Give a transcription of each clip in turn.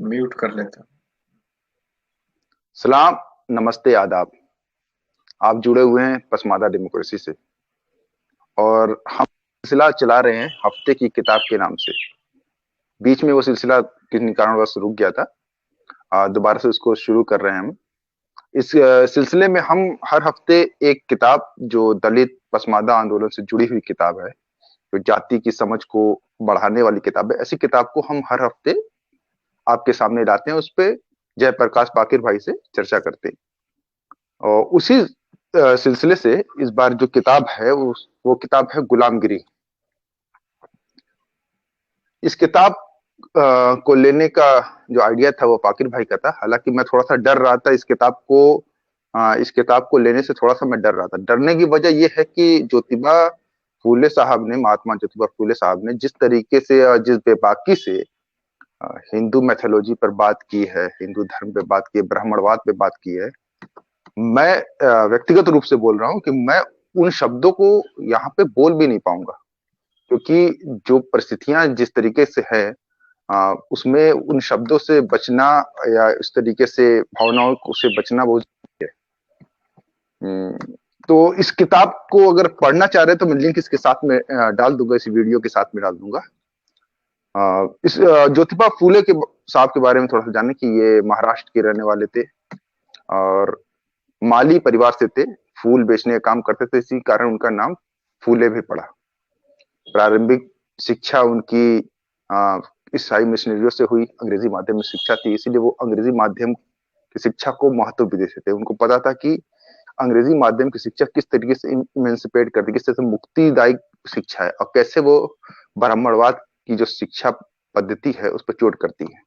Mute कर लेता हूँ। सलाम, नमस्ते, आदाब। आप जुड़े हुए हैं पसमादा डेमोक्रेसी से और हम सिलसिला चला रहे हैं हफ्ते की किताब के नाम से। बीच में वो सिलसिला किन्हीं कारणवश रुक गया था। दोबारा से उसको शुरू कर रहे हैं हम। इस सिलसिले में हम हर हफ्ते एक किताब जो दलित पसमादा आंदोलन से जुड़ी हुई किताब है, जो जाति की समझ को बढ़ाने वाली किताब है, ऐसी किताब को हम हर हफ्ते आपके सामने लाते हैं। उस पे जयप्रकाश बाकिर भाई से चर्चा करते हैं। और उसी सिलसिले से इस बार जो किताब है वो किताब है गुलामगिरी। इस किताब को लेने का जो आइडिया था वो फाकिर भाई का था। हालांकि मैं थोड़ा सा डर रहा था इस किताब को लेने से थोड़ा सा मैं डर रहा था। डरने की वजह यह है कि ज्योतिबा फूले साहब ने, महात्मा ज्योतिबा फूले साहब ने जिस तरीके से और जिस बेबाकी से हिंदू मैथोलॉजी पर बात की है, हिंदू धर्म पे बात की है, ब्राह्मणवाद पे बात की है, मैं व्यक्तिगत रूप से बोल रहा हूं कि मैं उन शब्दों को यहाँ पे बोल भी नहीं पाऊंगा, क्योंकि जो परिस्थितियां जिस तरीके से है उसमें उन शब्दों से बचना या इस तरीके से भावनाओं से बचना बहुत जरूरी है। तो इस किताब को अगर पढ़ना चाह रहे हैं तो मैं लिंक इसके साथ में डाल दूंगा, इस वीडियो के साथ में डाल दूंगा। इस ज्योतिबा फूले के साहब के बारे में थोड़ा सा जाने कि ये महाराष्ट्र के रहने वाले थे और माली परिवार से थे। फूल बेचने का काम करते थे, इसी कारण उनका नाम फूले भी पड़ा। प्रारंभिक शिक्षा उनकी ईसाई मिशनरियों से हुई। अंग्रेजी माध्यम में शिक्षा थी, इसीलिए वो अंग्रेजी माध्यम की शिक्षा को महत्व भी देते थे। उनको पता था कि अंग्रेजी माध्यम की शिक्षा किस तरीके से इमेंसिपेट करती है, किस तरह से मुक्तिदायक शिक्षा है और कैसे वो ब्राह्मणवाद की जो शिक्षा पद्धति है उस पर चोट करती है।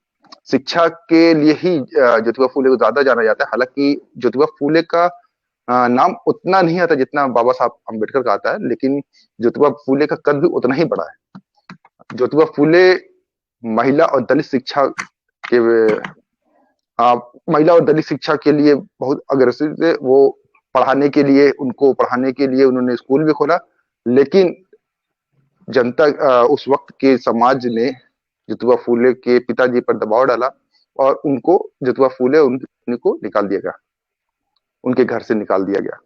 शिक्षा के लिए ही ज्योतिबा फूले को ज्यादा जाना जाता है। हालांकि ज्योतिबा फूले का नाम उतना नहीं आता जितना बाबा साहब अम्बेडकर का आता है, लेकिन ज्योतिबा फूले का कद भी उतना ही बड़ा है। ज्योतिबा फूले महिला और दलित शिक्षा के महिला और दलित शिक्षा के लिए बहुत अग्रसर थे। वो उनको पढ़ाने के लिए उन्होंने स्कूल भी खोला, लेकिन जनता उस वक्त के समाज ने ज्योतिबा फूले के पिताजी पर दबाव डाला और उनको ज्योतिबा फूले उनको निकाल दिया गया, उनके घर से निकाल दिया गया।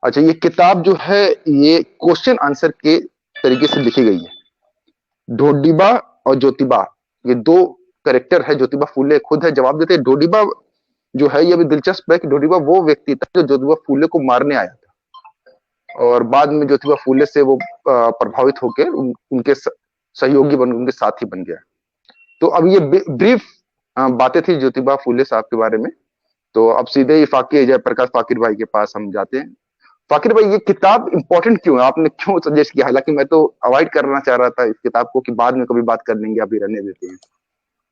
अच्छा, ये किताब जो है ये क्वेश्चन आंसर के तरीके से लिखी गई है। ढोडीबा और ज्योतिबा ये दो कैरेक्टर है। ज्योतिबा फूले खुद है जवाब देते हैं। ढोडीबा जो है ये भी दिलचस्प है कि ढोडीबा वो व्यक्ति था जो ज्योतिबा फूले को मारने आया था और बाद में ज्योतिबा फूले से वो प्रभावित होकर उनके सहयोगी बन, उनके साथी बन गया। तो अब ये ब्रीफ बातें थी ज्योतिबा फूले साहब के बारे में। तो अब सीधे ही जयप्रकाश फाकिर भाई के पास हम जाते हैं। फाकिर भाई, ये किताब इंपॉर्टेंट क्यों है? आपने क्यों सजेस्ट किया? हालांकि मैं तो अवॉइड करना चाह रहा था इस किताब को कि बाद में कभी बात कर लेंगे, अभी रहने देते हैं।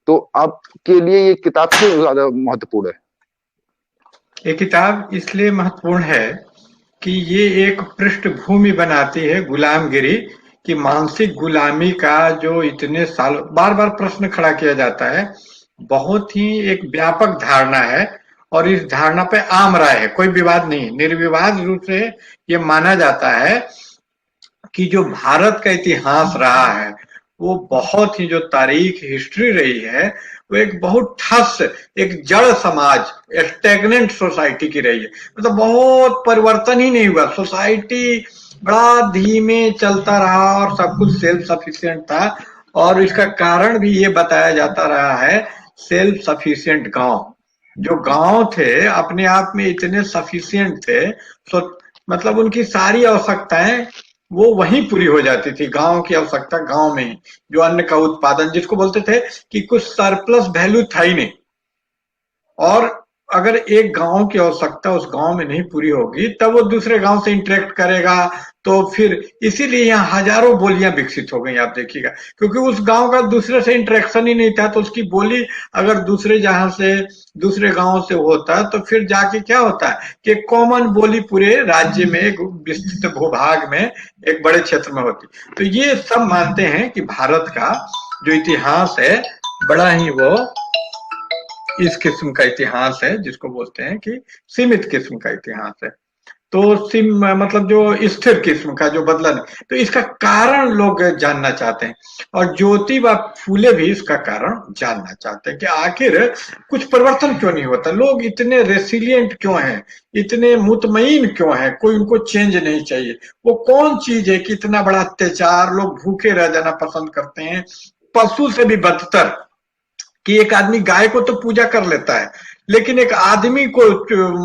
तो आपके लिए ये किताब क्यों ज्यादा महत्वपूर्ण है? ये किताब इसलिए महत्वपूर्ण है कि ये एक पृष्ठभूमि बनाती है गुलामगिरी की, मानसिक गुलामी का जो इतने साल बार बार प्रश्न खड़ा किया जाता है। बहुत ही एक व्यापक धारणा है और इस धारणा पे आम राय है, कोई विवाद नहीं। निर्विवाद रूप से ये माना जाता है कि जो भारत का इतिहास रहा है वो बहुत ही, जो तारीख हिस्ट्री रही है वो एक बहुत ठस, एक जड़ समाज, स्टैग्नेंट सोसाइटी की रही है। मतलब बहुत परिवर्तन ही नहीं हुआ, सोसाइटी बड़ा धीमे चलता रहा और सब कुछ सेल्फ सफिशिएंट था। और इसका कारण भी ये बताया जाता रहा है, सेल्फ सफिशिएंट गांव, जो गांव थे अपने आप में इतने सफिशिएंट थे, मतलब उनकी सारी आवश्यकताएं वो वहीं पूरी हो जाती थी। गांव की आवश्यकता गांव में ही, जो अन्न का उत्पादन जिसको बोलते थे कि कुछ सरप्लस वैल्यू था ही नहीं। और अगर एक गांव की आवश्यकता उस गांव में नहीं पूरी होगी तब वो दूसरे गांव से इंटरेक्ट करेगा, तो फिर इसीलिए यहाँ हजारों बोलियां विकसित हो गई, आप देखिएगा, क्योंकि उस गांव का दूसरे से इंटरेक्शन ही नहीं था। तो उसकी बोली अगर दूसरे गांव से होता तो फिर जाके क्या होता है कि कॉमन बोली पूरे राज्य में, एक विस्तृत भूभाग में, एक बड़े क्षेत्र में होती। तो ये सब मानते हैं कि भारत का जो इतिहास है बड़ा ही वो इस किस्म का इतिहास है, जिसको बोलते हैं कि सीमित किस्म का इतिहास है। तो सिम मतलब जो स्थिर किस्म का जो बदला नहीं, तो इसका कारण लोग जानना चाहते हैं। और ज्योतिबा फूले भी इसका कारण जानना चाहते हैं कि आखिर कुछ परिवर्तन क्यों नहीं होता, लोग इतने रेसिलियंट क्यों हैं, इतने मुतमईन क्यों हैं, कोई उनको चेंज नहीं चाहिए। वो कौन चीज है कि इतना बड़ा अत्याचार, लोग भूखे रह जाना पसंद करते हैं, पशु से भी बदतर, कि एक आदमी गाय को तो पूजा कर लेता है लेकिन एक आदमी को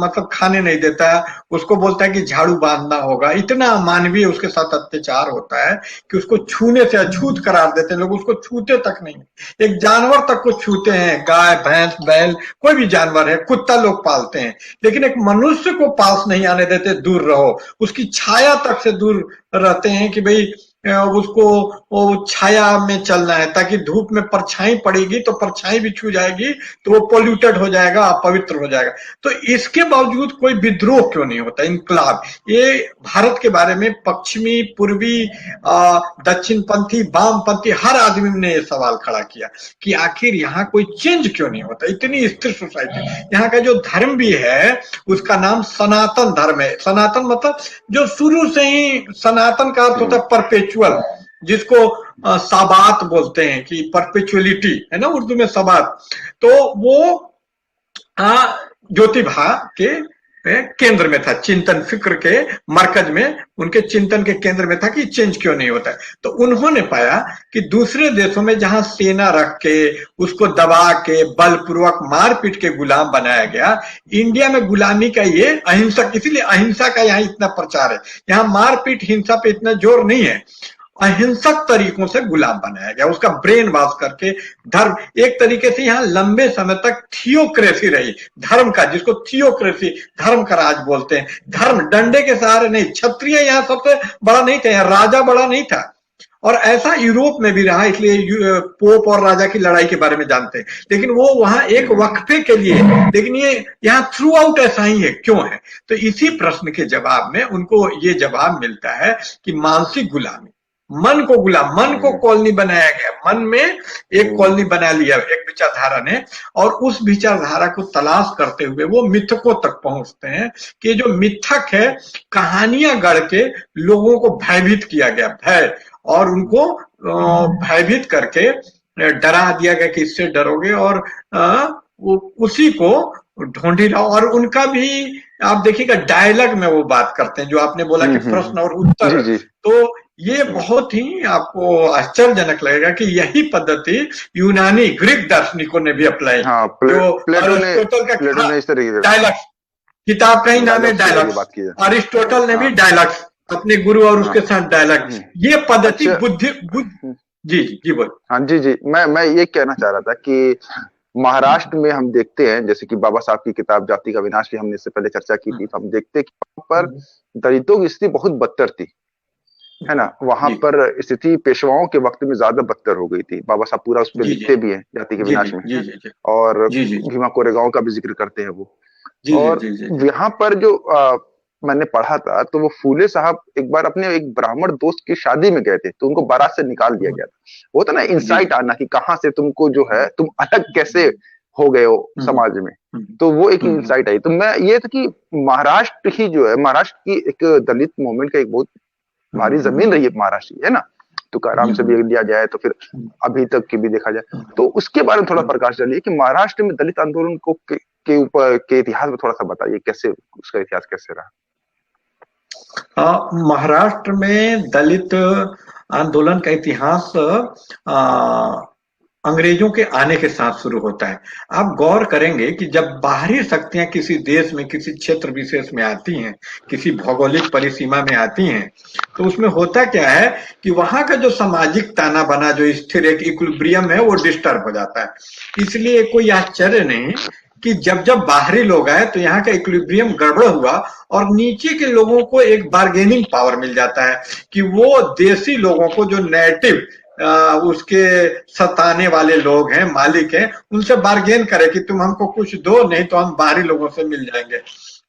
मतलब खाने नहीं देता है, उसको बोलता है कि झाड़ू बांधना होगा। इतना मानवीय उसके साथ अत्याचार होता है कि उसको छूने से अछूत करार देते हैं, लोग उसको छूते तक नहीं, एक जानवर तक को छूते हैं, गाय भैंस बैल कोई भी जानवर है, कुत्ता लोग पालते हैं, लेकिन एक मनुष्य को पास नहीं आने देते, दूर रहो, उसकी छाया तक से दूर रहते हैं कि भाई उसको वो छाया में चलना है, ताकि धूप में परछाई पड़ेगी तो परछाई भी छू जाएगी तो वो पोल्यूटेड हो जाएगा, अपवित्र हो जाएगा। तो इसके बावजूद कोई विद्रोह क्यों नहीं होता, इनकलाब। ये भारत के बारे में पश्चिमी, पूर्वी, दक्षिणपंथी, वामपंथी हर आदमी ने ये सवाल खड़ा किया कि आखिर यहाँ कोई चेंज क्यों नहीं होता, इतनी स्थिर सोसाइटी। यहाँ का जो धर्म भी है उसका नाम सनातन धर्म है। सनातन मतलब जो शुरू से ही, सनातन का अर्थ होता है परपेचुअल, जिसको साबात बोलते हैं कि परपेचुअलिटी है ना उर्दू में सबात। तो वो ज्योतिबा के केंद्र में था, चिंतन फिक्र के मरकज में, उनके चिंतन के केंद्र में था कि चेंज क्यों नहीं होता है। तो उन्होंने पाया कि दूसरे देशों में जहां सेना रख के उसको दबा के बलपूर्वक मारपीट के गुलाम बनाया गया, इंडिया में गुलामी का ये अहिंसक, इसीलिए अहिंसा का यहाँ इतना प्रचार है। यहाँ मारपीट हिंसा पे इतना जोर नहीं है, अहिंसक तरीकों से गुलाम बनाया गया, उसका ब्रेन वॉश करके। धर्म एक तरीके से यहाँ लंबे समय तक थियोक्रेसी रही, धर्म का, जिसको थियोक्रेसी धर्म का राज बोलते हैं। धर्म डंडे के सहारे नहीं, क्षत्रिय यहाँ सबसे बड़ा नहीं था, यहाँ राजा बड़ा नहीं था। और ऐसा यूरोप में भी रहा, इसलिए पोप और राजा की लड़ाई के बारे में जानते हैं, लेकिन वो वहां एक वक्फे के लिए, लेकिन ये यहाँ थ्रू आउट ऐसा ही है, क्यों है? तो इसी प्रश्न के जवाब में उनको ये जवाब मिलता है कि मानसिक गुलामी, मन को गुलाम, मन को कॉलोनी बनाया गया, मन में एक कॉलोनी बना लिया एक विचारधारा ने, और उस विचारधारा को तलाश करते हुए वो मिथकों तक पहुंचते हैं कि जो मिथक है, कहानियां गढ़ के लोगों को भयभीत किया गया, भय, और उनको भयभीत करके डरा दिया गया कि इससे डरोगे, और उसी को ढूंढी रहो। और उनका भी आप देखिएगा डायलॉग में वो बात करते हैं, जो आपने बोला कि प्रश्न और उत्तर, तो ये बहुत ही आपको आश्चर्यजनक लगेगा कि यही पद्धति यूनानी ग्रीक दार्शनिकों ने भी अप्लाई, जो अरिस्टोटल का डायलॉग, किताब का ही नाम है डायलॉग, अरिस्टोटल ने भी डायलॉग, अपने गुरु और उसके साथ डायलॉग, ये पद्धति बुद्धि जी जी जी बोल। हाँ जी जी, मैं ये कहना चाह रहा था कि महाराष्ट्र में हम देखते हैं, जैसे कि बाबा साहब की किताब जाति का विनाश की हमने इससे पहले चर्चा की थी, तो हम देखते हैं कि वहां पर दलितों की स्थिति बहुत बदतर थी, है ना। वहां पर स्थिति पेशवाओं के वक्त में ज्यादा बदतर हो गई थी। बाबा साहब पूरा उस पर लिखते भी हैं जाति के विनाश में, और भीमा कोरेगांव का भी जिक्र करते हैं वो। और यहाँ पर जो मैंने पढ़ा था, तो वो फूले साहब एक बार अपने एक ब्राह्मण दोस्त की शादी में गए थे, तो उनको बारात से निकाल दिया गया था। वो था ना इंसाइट आना कि कहाँ से तुमको जो है, तुम अलग कैसे हो गए हो समाज में, तो वो एक इंसाइट आई। तो मैं ये था कि महाराष्ट्र ही जो है, महाराष्ट्र की एक दलित मूवमेंट का एक बहुत भारी जमीन रही है महाराष्ट्र, है ना। तुकाराम से भी लिया जाए तो फिर अभी तक की भी देखा जाए, तो उसके बारे में थोड़ा प्रकाश डालिए कि महाराष्ट्र में दलित आंदोलन को के ऊपर के इतिहास में थोड़ा सा बताइए, कैसे उसका इतिहास कैसे रहा। महाराष्ट्र में दलित आंदोलन का इतिहास अंग्रेजों के आने के साथ शुरू होता है। आप गौर करेंगे कि जब बाहरी शक्तियां किसी देश में, किसी क्षेत्र विशेष में आती हैं, किसी भौगोलिक परिसीमा में आती हैं, तो उसमें होता क्या है कि वहां का जो सामाजिक ताना बना, जो स्थिर एक इक्विलिब्रियम है, वो डिस्टर्ब हो जाता है। इसलिए कोई आश्चर्य नहीं कि जब जब बाहरी लोग आए तो यहाँ का इक्विलिब्रियम गड़बड़ हुआ, और नीचे के लोगों को एक बार्गेनिंग पावर मिल जाता है कि वो देसी लोगों को, जो नेटिव उसके सताने वाले लोग हैं, मालिक हैं, उनसे बार्गेन करे कि तुम हमको कुछ दो, नहीं तो हम बाहरी लोगों से मिल जाएंगे।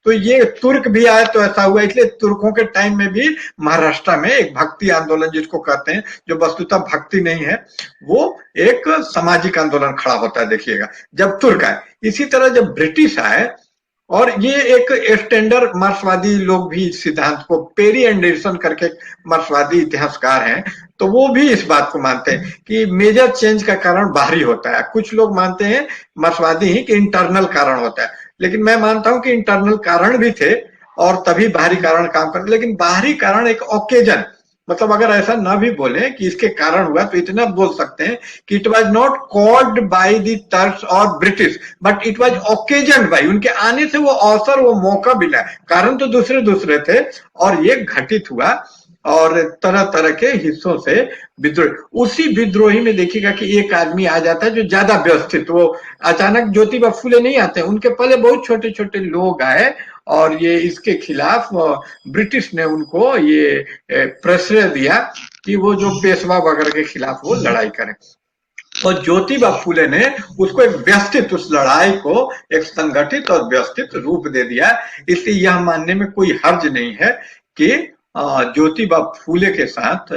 तो ये तुर्क भी आए तो ऐसा हुआ। इसलिए तुर्कों के टाइम में भी महाराष्ट्र में एक भक्ति आंदोलन, जिसको कहते हैं, जो वस्तुतः भक्ति नहीं है, वो एक सामाजिक आंदोलन खड़ा होता है, देखिएगा, जब तुर्क आए। इसी तरह जब ब्रिटिश आए और ये एक स्टैंडर्ड मार्क्सवादी लोग भी इस सिद्धांत को, पेरी एंडरसन करके मार्क्सवादी इतिहासकार हैं, तो वो भी इस बात को मानते हैं कि मेजर चेंज का कारण बाहरी होता है। कुछ लोग मानते हैं मार्क्सवादी ही कि इंटरनल कारण होता है, लेकिन मैं मानता हूं कि इंटरनल कारण भी थे और तभी बाहरी कारण काम करते, लेकिन बाहरी कारण एक ओकेजन, मतलब अगर ऐसा ना भी बोले कि इसके कारण हुआ, तो इतना बोल सकते हैं कि it was not called by the Turks और British, but it was occasioned by, उनके आने से वो अवसर, वो मौका मिला। कारण तो दूसरे दूसरे थे और ये घटित हुआ और तरह तरह के हिस्सों से विद्रोह। उसी विद्रोही में देखिएगा कि एक आदमी आ जाता है जो ज्यादा व्यवस्थित, वो अचानक ज्योतिबा फूले नहीं आते, उनके पहले बहुत छोटे छोटे लोग आए और ये इसके खिलाफ ब्रिटिश ने उनको ये प्रश्रय दिया कि वो जो पेशवा वगैरह के खिलाफ वो लड़ाई करें, और ज्योतिबा फूले ने उसको एक व्यवस्थित, उस लड़ाई को एक संगठित और व्यवस्थित रूप दे दिया। इसलिए यह मानने में कोई हर्ज नहीं है कि ज्योतिबा फूले के साथ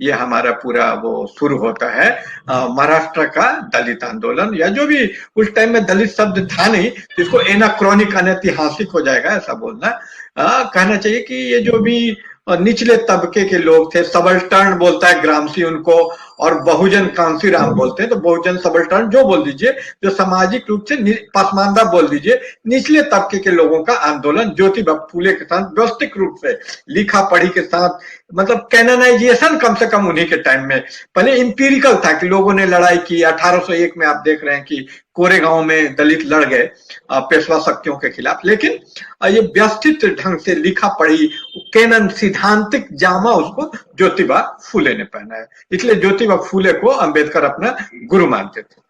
ये हमारा पूरा वो शुरू होता है महाराष्ट्र का दलित आंदोलन, या जो भी उस टाइम में दलित शब्द था नहीं, जिसको एनाक्रोनिक, अनैतिहासिक हो जाएगा ऐसा बोलना। कहना चाहिए कि ये जो भी निचले तबके के लोग थे, सबल्टर्न बोलता है ग्रामसी उनको, और बहुजन कांसीराम बोलते हैं, तो बहुजन सबल्टर्न जो बोल दीजिए, जो सामाजिक रूप से पसमानदा बोल दीजिए, निचले तबके के लोगों का आंदोलन ज्योतिबा फूले के साथ व्यवस्थित रूप से, लिखा पढ़ी के साथ, मतलब कैनोनाइजेशन कम से कम उन्हीं के टाइम में। पहले इंपीरिकल था कि लोगों ने लड़ाई की। 1801 में आप देख रहे हैं कि कोरेगांव में दलित लड़ गए पेशवा शक्तियों के खिलाफ, लेकिन ये व्यवस्थित ढंग से लिखा पढ़ी कैनन, सिद्धांतिक जामा उसको ज्योतिबा फूले ने पहना है, इसलिए ज्योतिबा फूले को अंबेडकर अपना गुरु मानते थे।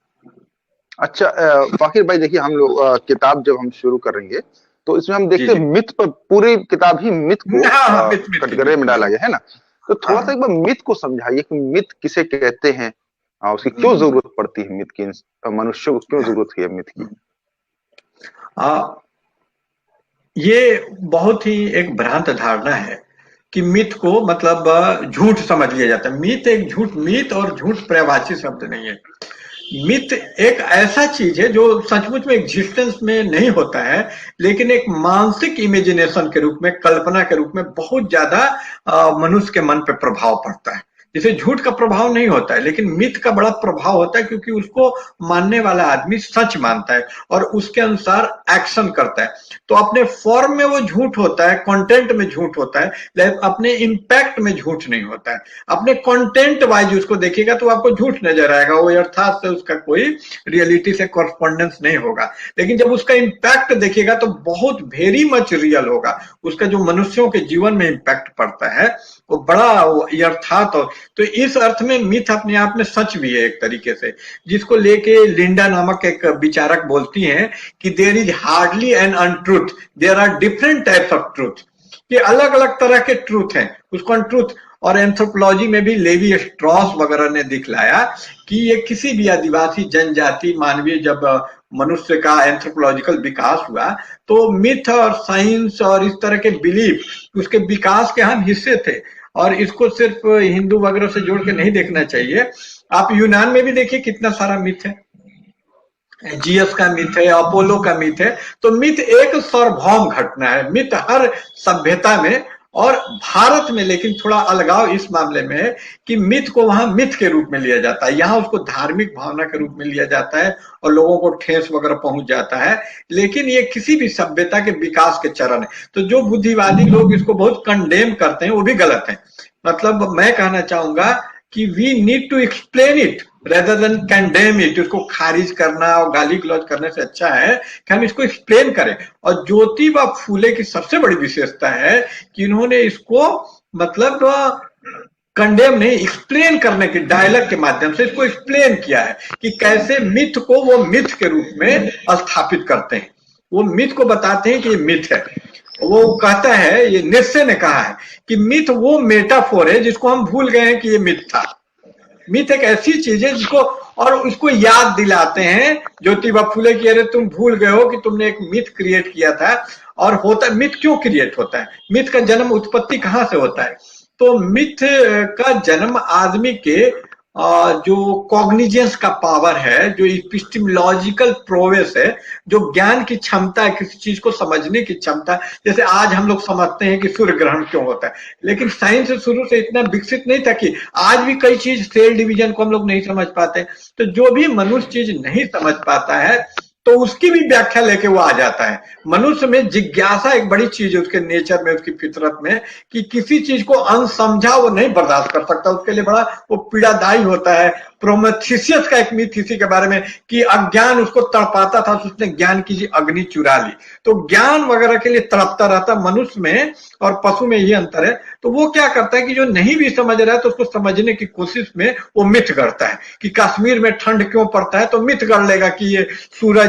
अच्छा फाकिर भाई, देखिए हम लोग किताब जब हम शुरू करेंगे तो इसमें हम देखते हैं मिथ पर, पूरी किताब ही मिथ को कटघरे में डाला गया है ना, तो थोड़ा सा एक बार मिथ को समझाइए कि मिथ किसे कहते हैं, उसकी क्यों जरूरत पड़ती है, मिथ की मनुष्य को क्यों जरूरत है मिथ की। ये बहुत ही एक भ्रांत धारणा है कि मिथ को मतलब झूठ समझ लिया जाता है। मिथ एक झूठ, मिथ और झूठ पर्यायवाची शब्द नहीं है। मिथ एक ऐसा चीज है जो सचमुच में एग्जिस्टेंस में नहीं होता है, लेकिन एक मानसिक इमेजिनेशन के रूप में, कल्पना के रूप में बहुत ज्यादा मनुष्य के मन पे प्रभाव पड़ता है। जिसे झूठ का प्रभाव नहीं होता है, लेकिन मिथ का बड़ा प्रभाव होता है, क्योंकि उसको मानने वाला आदमी सच मानता है और उसके अनुसार एक्शन करता है। तो अपने फॉर्म में वो झूठ होता है, कंटेंट में झूठ होता है, लेकिन अपने इम्पैक्ट में झूठ नहीं होता है। अपने कंटेंट वाइज उसको देखिएगा तो आपको झूठ नजर आएगा, वो अर्थात से उसका कोई रियलिटी से कॉरस्पॉन्डेंस नहीं होगा। लेकिन जब उसका इम्पैक्ट देखिएगा तो बहुत वेरी मच रियल होगा। उसका जो मनुष्यों के जीवन में इम्पैक्ट पड़ता है वो बड़ा यथार्थ। तो इस अर्थ में मिथ अपने आप में सच भी है एक तरीके से, जिसको लेके लिंडा नामक एक विचारक बोलती हैं कि there is hardly an untruth, there are different types of truth. ये अलग अलग तरह के ट्रूथ हैं, उसको अनट्रूथ। और एंथ्रोपोलॉजी में भी लेवी स्ट्रॉस वगैरह ने दिखलाया कि ये किसी भी आदिवासी जनजाति मानवीय, जब मनुष्य का एंथ्रोपोलॉजिकल विकास हुआ, तो मिथ और साइंस और इस तरह के बिलीफ उसके विकास के अहम हिस्से थे। और इसको सिर्फ हिंदू वगैरह से जोड़ के नहीं देखना चाहिए। आप यूनान में भी देखिए कितना सारा मिथ है, जीएस का मिथ है, अपोलो का मिथ है। तो मिथ एक सार्वभौम घटना है, मिथ हर सभ्यता में। और भारत में लेकिन थोड़ा अलगाव इस मामले में है कि मिथ को वहां मिथ के रूप में लिया जाता है, यहाँ उसको धार्मिक भावना के रूप में लिया जाता है और लोगों को ठेस वगैरह पहुंच जाता है। लेकिन ये किसी भी सभ्यता के विकास के चरण है। तो जो बुद्धिवादी लोग इसको बहुत कंडेम करते हैं वो भी गलत है। मतलब मैं कहना चाहूंगा कि we need to explain it rather than condemn it. उसको खारिज करना और गाली गलौज करने से अच्छा है कि हम इसको एक्सप्लेन करें। और ज्योतिबा फूले की सबसे बड़ी विशेषता है कि इन्होंने इसको मतलब कंडेम नहीं, एक्सप्लेन करने के डायलॉग के माध्यम से इसको एक्सप्लेन किया है कि कैसे मिथ को वो मिथ के रूप में स्थापित करते हैं। वो मिथ को बताते हैं कि ये मिथ है। वो कहता है, ये निश्चय ने कहा है कि मिथ वो मेटाफोर है जिसको हम भूल गए हैं कि ये मिथ था। मिथ एक ऐसी चीज है जिसको, और उसको याद दिलाते हैं ज्योतिबा फूले की, अरे तुम भूल गए हो कि तुमने एक मिथ क्रिएट किया था। और होता, मिथ क्यों क्रिएट होता है, मिथ का जन्म उत्पत्ति कहां से होता है? तो मिथ का जन्म आदमी के जो कॉग्निजेंस का पावर है, जो इपिस्टेमोलॉजिकल प्रोवेस है, जो ज्ञान की क्षमता है, किसी चीज को समझने की क्षमता। जैसे आज हम लोग समझते हैं कि सूर्य ग्रहण क्यों होता है, लेकिन साइंस शुरू से इतना विकसित नहीं था कि आज भी कई चीज सेल डिवीजन को हम लोग नहीं समझ पाते। तो जो भी मनुष्य चीज नहीं समझ पाता है तो उसकी भी व्याख्या लेके वो आ जाता है। मनुष्य में जिज्ञासा एक बड़ी चीज है, उसके नेचर में, उसकी फितरत में, कि किसी चीज को अनसमझा वो नहीं बर्दाश्त कर सकता, उसके लिए बड़ा वो पीड़ादायी होता है। प्रोमेथियस का एक मिथ इसी के बारे में कि अज्ञान उसको तड़पाता था तो उसने ज्ञान की अग्नि चुरा ली। तो ज्ञान वगैरह के लिए तड़पता रहता मनुष्य में, और पशु में ये अंतर है। तो वो क्या करता है कि जो नहीं भी समझ रहा है तो उसको समझने की कोशिश में वो मिथ गढ़ता है कि कश्मीर में ठंड क्यों पड़ता है, तो मिथ गढ़ लेगा कि ये सूरज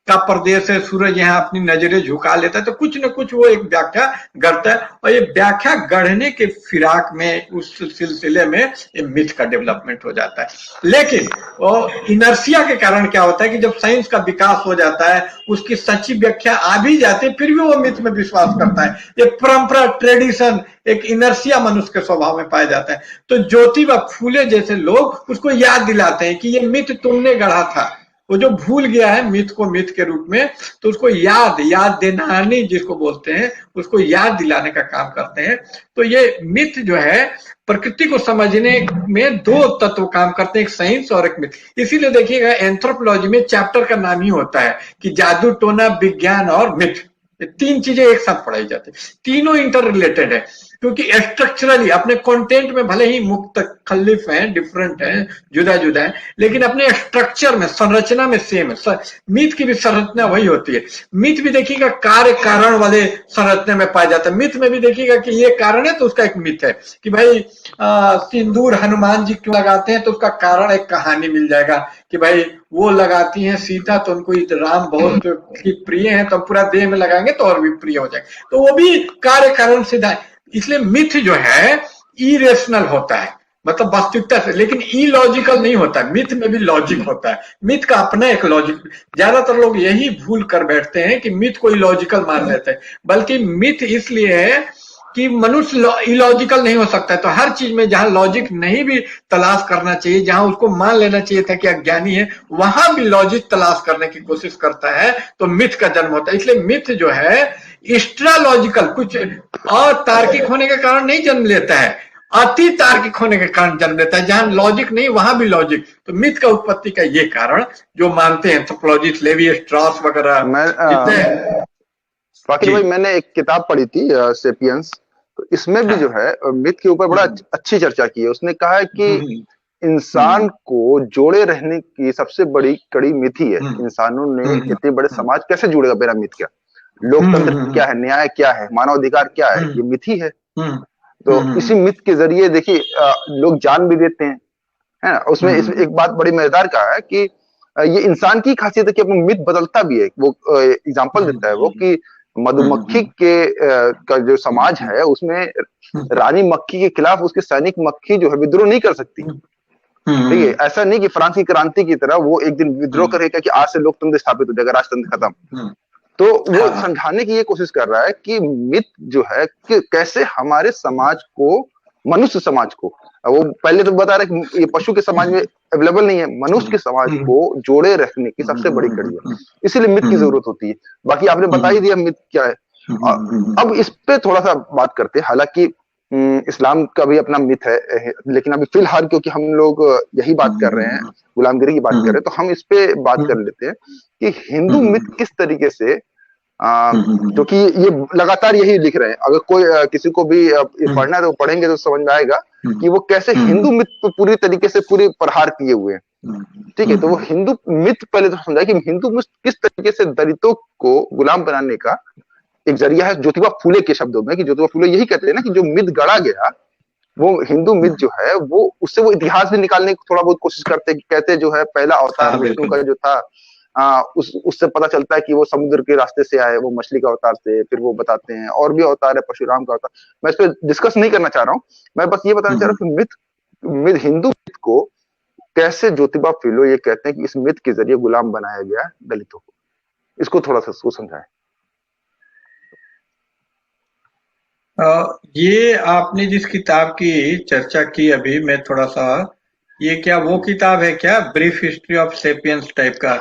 का प्रदेश है, सूरज यहाँ अपनी नजरें झुका लेता है, तो कुछ न कुछ वो एक व्याख्या गढ़ता है। और ये व्याख्या गढ़ने के फिराक में, उस सिलसिले में ये मिथ का डेवलपमेंट हो जाता है। लेकिन वो इनर्सिया के कारण क्या होता है कि जब साइंस का विकास हो जाता है, उसकी सच्ची व्याख्या आ भी जाती है, फिर भी वो मिथ में विश्वास करता है। ये परंपरा, ट्रेडिशन, एक इनर्सिया मनुष्य के स्वभाव में पाया जाता है। तो ज्योतिबा फूले जैसे लोग उसको याद दिलाते हैं कि ये मिथ तुमने गढ़ा था। वो जो भूल गया है मिथ को मिथ के रूप में, तो उसको याद दिलानी जिसको बोलते हैं, उसको याद दिलाने का काम करते हैं। तो ये मिथ जो है, प्रकृति को समझने में दो तत्व काम करते हैं, एक साइंस और एक मिथ। इसीलिए देखिएगा एंथ्रोपोलॉजी में चैप्टर का नाम ही होता है कि जादू टोना, विज्ञान और मिथ। ये तीन चीजें एक साथ पढ़ाई जाती है, तीनों इंटर रिलेटेड है। क्योंकि स्ट्रक्चरली अपने कंटेंट में भले ही मुख्तलिफ हैं, डिफरेंट हैं, जुदा जुदा है, लेकिन अपने स्ट्रक्चर में, संरचना में सेम है। मिथ की भी संरचना वही होती है। मिथ भी देखिएगा कार्य कारण वाले संरचना में पाया जाता है। मिथ में भी देखिएगा कि ये कारण है तो उसका एक मिथ है कि भाई सिंदूर हनुमान जी क्यों लगाते हैं, तो उसका कारण एक कहानी मिल जाएगा कि भाई वो लगाती हैं सीता तो उनको राम बहुत ही प्रिय है, तो पूरा देह में लगाएंगे तो और भी प्रिय हो जाएगा। तो वो भी कार्य कारण सिद्ध। इसलिए मिथ जो है इरेशनल होता है, मतलब वास्तविकता से, लेकिन इलॉजिकल नहीं होता। मिथ में भी लॉजिक होता है, मिथ का अपना एक लॉजिक। ज्यादातर लोग यही भूल कर बैठते हैं कि मिथ को इलॉजिकल मान लेते हैं, बल्कि मिथ इसलिए है कि मनुष्य इलॉजिकल नहीं हो सकता है। तो हर चीज में जहां लॉजिक नहीं भी तलाश करना चाहिए, जहां उसको मान लेना चाहिए था कि अज्ञानी है, वहां भी लॉजिक तलाश करने की कोशिश करता है, तो मिथ का जन्म होता है। इसलिए मिथ जो है एक्स्ट्रा लॉजिकल, कुछ अतार्किक होने के कारण नहीं जन्म लेता है, अति तार्किक होने के कारण जन्म लेता है। जहां लॉजिक नहीं वहां भी लॉजिक। तो मिथ का उत्पत्ति का ये कारण जो मानते हैं एंथ्रोपोलॉजिस्ट, लेवी स्ट्रॉस वगैरह मैं जितने। फाकिर जी। भाई, मैंने एक किताब पढ़ी थी सेपियंस। तो इसमें भी जो हाँ। है मिथ के ऊपर बड़ा अच्छी चर्चा की है। उसने कहा है कि हम्म इंसान हम्म को जोड़े रहने की सबसे बड़ी कड़ी मिथ ही है। हम्म इंसानों ने हम्म इतने बड़े हम्म समाज कैसे जुड़ेगा बिना मिथ क्या? हम्म लोकतंत्र हम्म क्या है, न्याय क्या है, मानवाधिकार क्या है, हम्म ये मिथ ही है। हम्म तो हम्म इसी हम्म मिथ के जरिए देखिए लोग जान भी देते हैं, है ना। उसमें इसमें एक बात बड़ी मजेदार कहा है कि ये इंसान की खासियत है कि अपना मिथ बदलता भी है। वो एग्जाम्पल देता है वो कि मधुमक्खी का जो समाज है उसमें रानी मक्खी के खिलाफ उसके सैनिक मक्खी जो है विद्रोह नहीं कर सकती। ठीक है, ऐसा नहीं कि फ्रांस की क्रांति की तरह वो एक दिन विद्रोह करेगा कि आज से लोकतंत्र स्थापित हो जाएगा, राजतंत्र खत्म। तो वो हाँ हाँ समझाने की ये कोशिश कर रहा है कि मिथ जो है कि कैसे हमारे समाज को, मनुष्य समाज को, वो पहले तो बता रहे कि ये पशु के समाज में अवेलेबल नहीं है, मनुष्य के समाज को जोड़े रखने की सबसे बड़ी कड़ी है। इसीलिए मिथ की जरूरत होती है। बाकी आपने बता ही दिया मिथ क्या है। अब इस पे थोड़ा सा बात करते हैं। हालांकि इस्लाम का भी अपना मिथ है, लेकिन अभी फिलहाल क्योंकि हम लोग यही बात कर रहे हैं, गुलामगिरी की बात कर रहे हैं, तो हम इस पे बात कर लेते हैं कि हिंदू मिथ किस तरीके से, क्योंकि ये लगातार यही लिख रहे हैं। अगर कोई किसी को भी ये पढ़ना है तो पढ़ेंगे तो समझ में आएगा कि वो कैसे हिंदू मिथ पे पूरी तरीके से पूरे प्रहार किए हुए हैं। ठीक है, तो वो हिंदू मिथ पहले तो समझाए कि हिंदू मिथ किस तरीके से दलितों को गुलाम बनाने का एक जरिया है। ज्योतिबा फूले के शब्दों में, कि ज्योतिबा फूले यही कहते हैं ना कि जो मिथ गढ़ा गया, वो हिंदू मिथ जो है वो उससे वो इतिहास भी निकालने की थोड़ा बहुत कोशिश करते हैं। कहते जो है पहला अवतार हाँ विष्णु बिल्कुल। का जो था, उससे पता चलता है कि वो समुद्र के रास्ते से आए, वो मछली का अवतार थे। फिर वो बताते हैं और भी अवतार है, परशुराम का अवतार। मैं इस पर डिस्कस नहीं करना चाह रहा हूँ, मैं बस ये बताना चाह रहा हूँ कि हिंदू मिथ को कैसे ज्योतिबा फूले ये कहते हैं कि इस मिथ के जरिए गुलाम बनाया गया दलितों को। इसको थोड़ा सा उसको समझाएं। ये आपने जिस किताब की चर्चा की अभी, मैं थोड़ा सा ये क्या वो किताब है क्या, brief history of sapiens type का,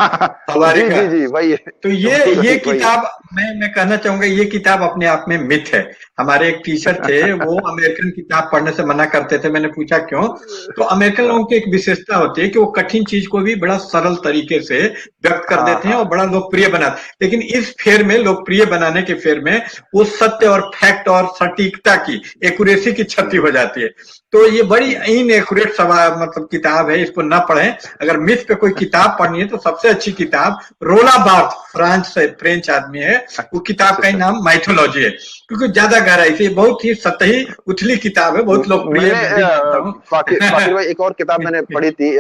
जी हवारी का? जी जी, वही है। तो वही ये वही वही है। किताब, मैं कहना चाहूंगा ये किताब अपने आप में मिथ है। हमारे एक टीचर थे, वो अमेरिकन किताब पढ़ने से मना करते थे। मैंने पूछा क्यों? तो अमेरिकन लोगों की एक विशेषता होती है कि वो कठिन चीज को भी बड़ा सरल तरीके से व्यक्त कर हाँ देते हैं हाँ। और बड़ा लोकप्रिय बनाते हैं। लेकिन इस फेर में, लोकप्रिय बनाने के फेर में, वो सत्य और फैक्ट और सटीकता की, एक्यूरेसी की क्षति हो जाती है। तो ये बड़ी इनएक्यूरेट सवाल मतलब किताब है, इसको न पढ़ें। अगर मिथ पे कोई किताब पढ़नी है तो सबसे अच्छी किताब रोला बार्थ, फ्रांस से फ्रेंच आदमी है, वो किताब का ही अच्छा। नाम माइथोलॉजी है, क्योंकि ज्यादा गहराई से, बहुत ही सतही उथली किताब है, बहुत लोकप्रिय है, मैंने मैं भी जानता हूँ। फाकिर भाई एक और किताब मैंने पढ़ी थी,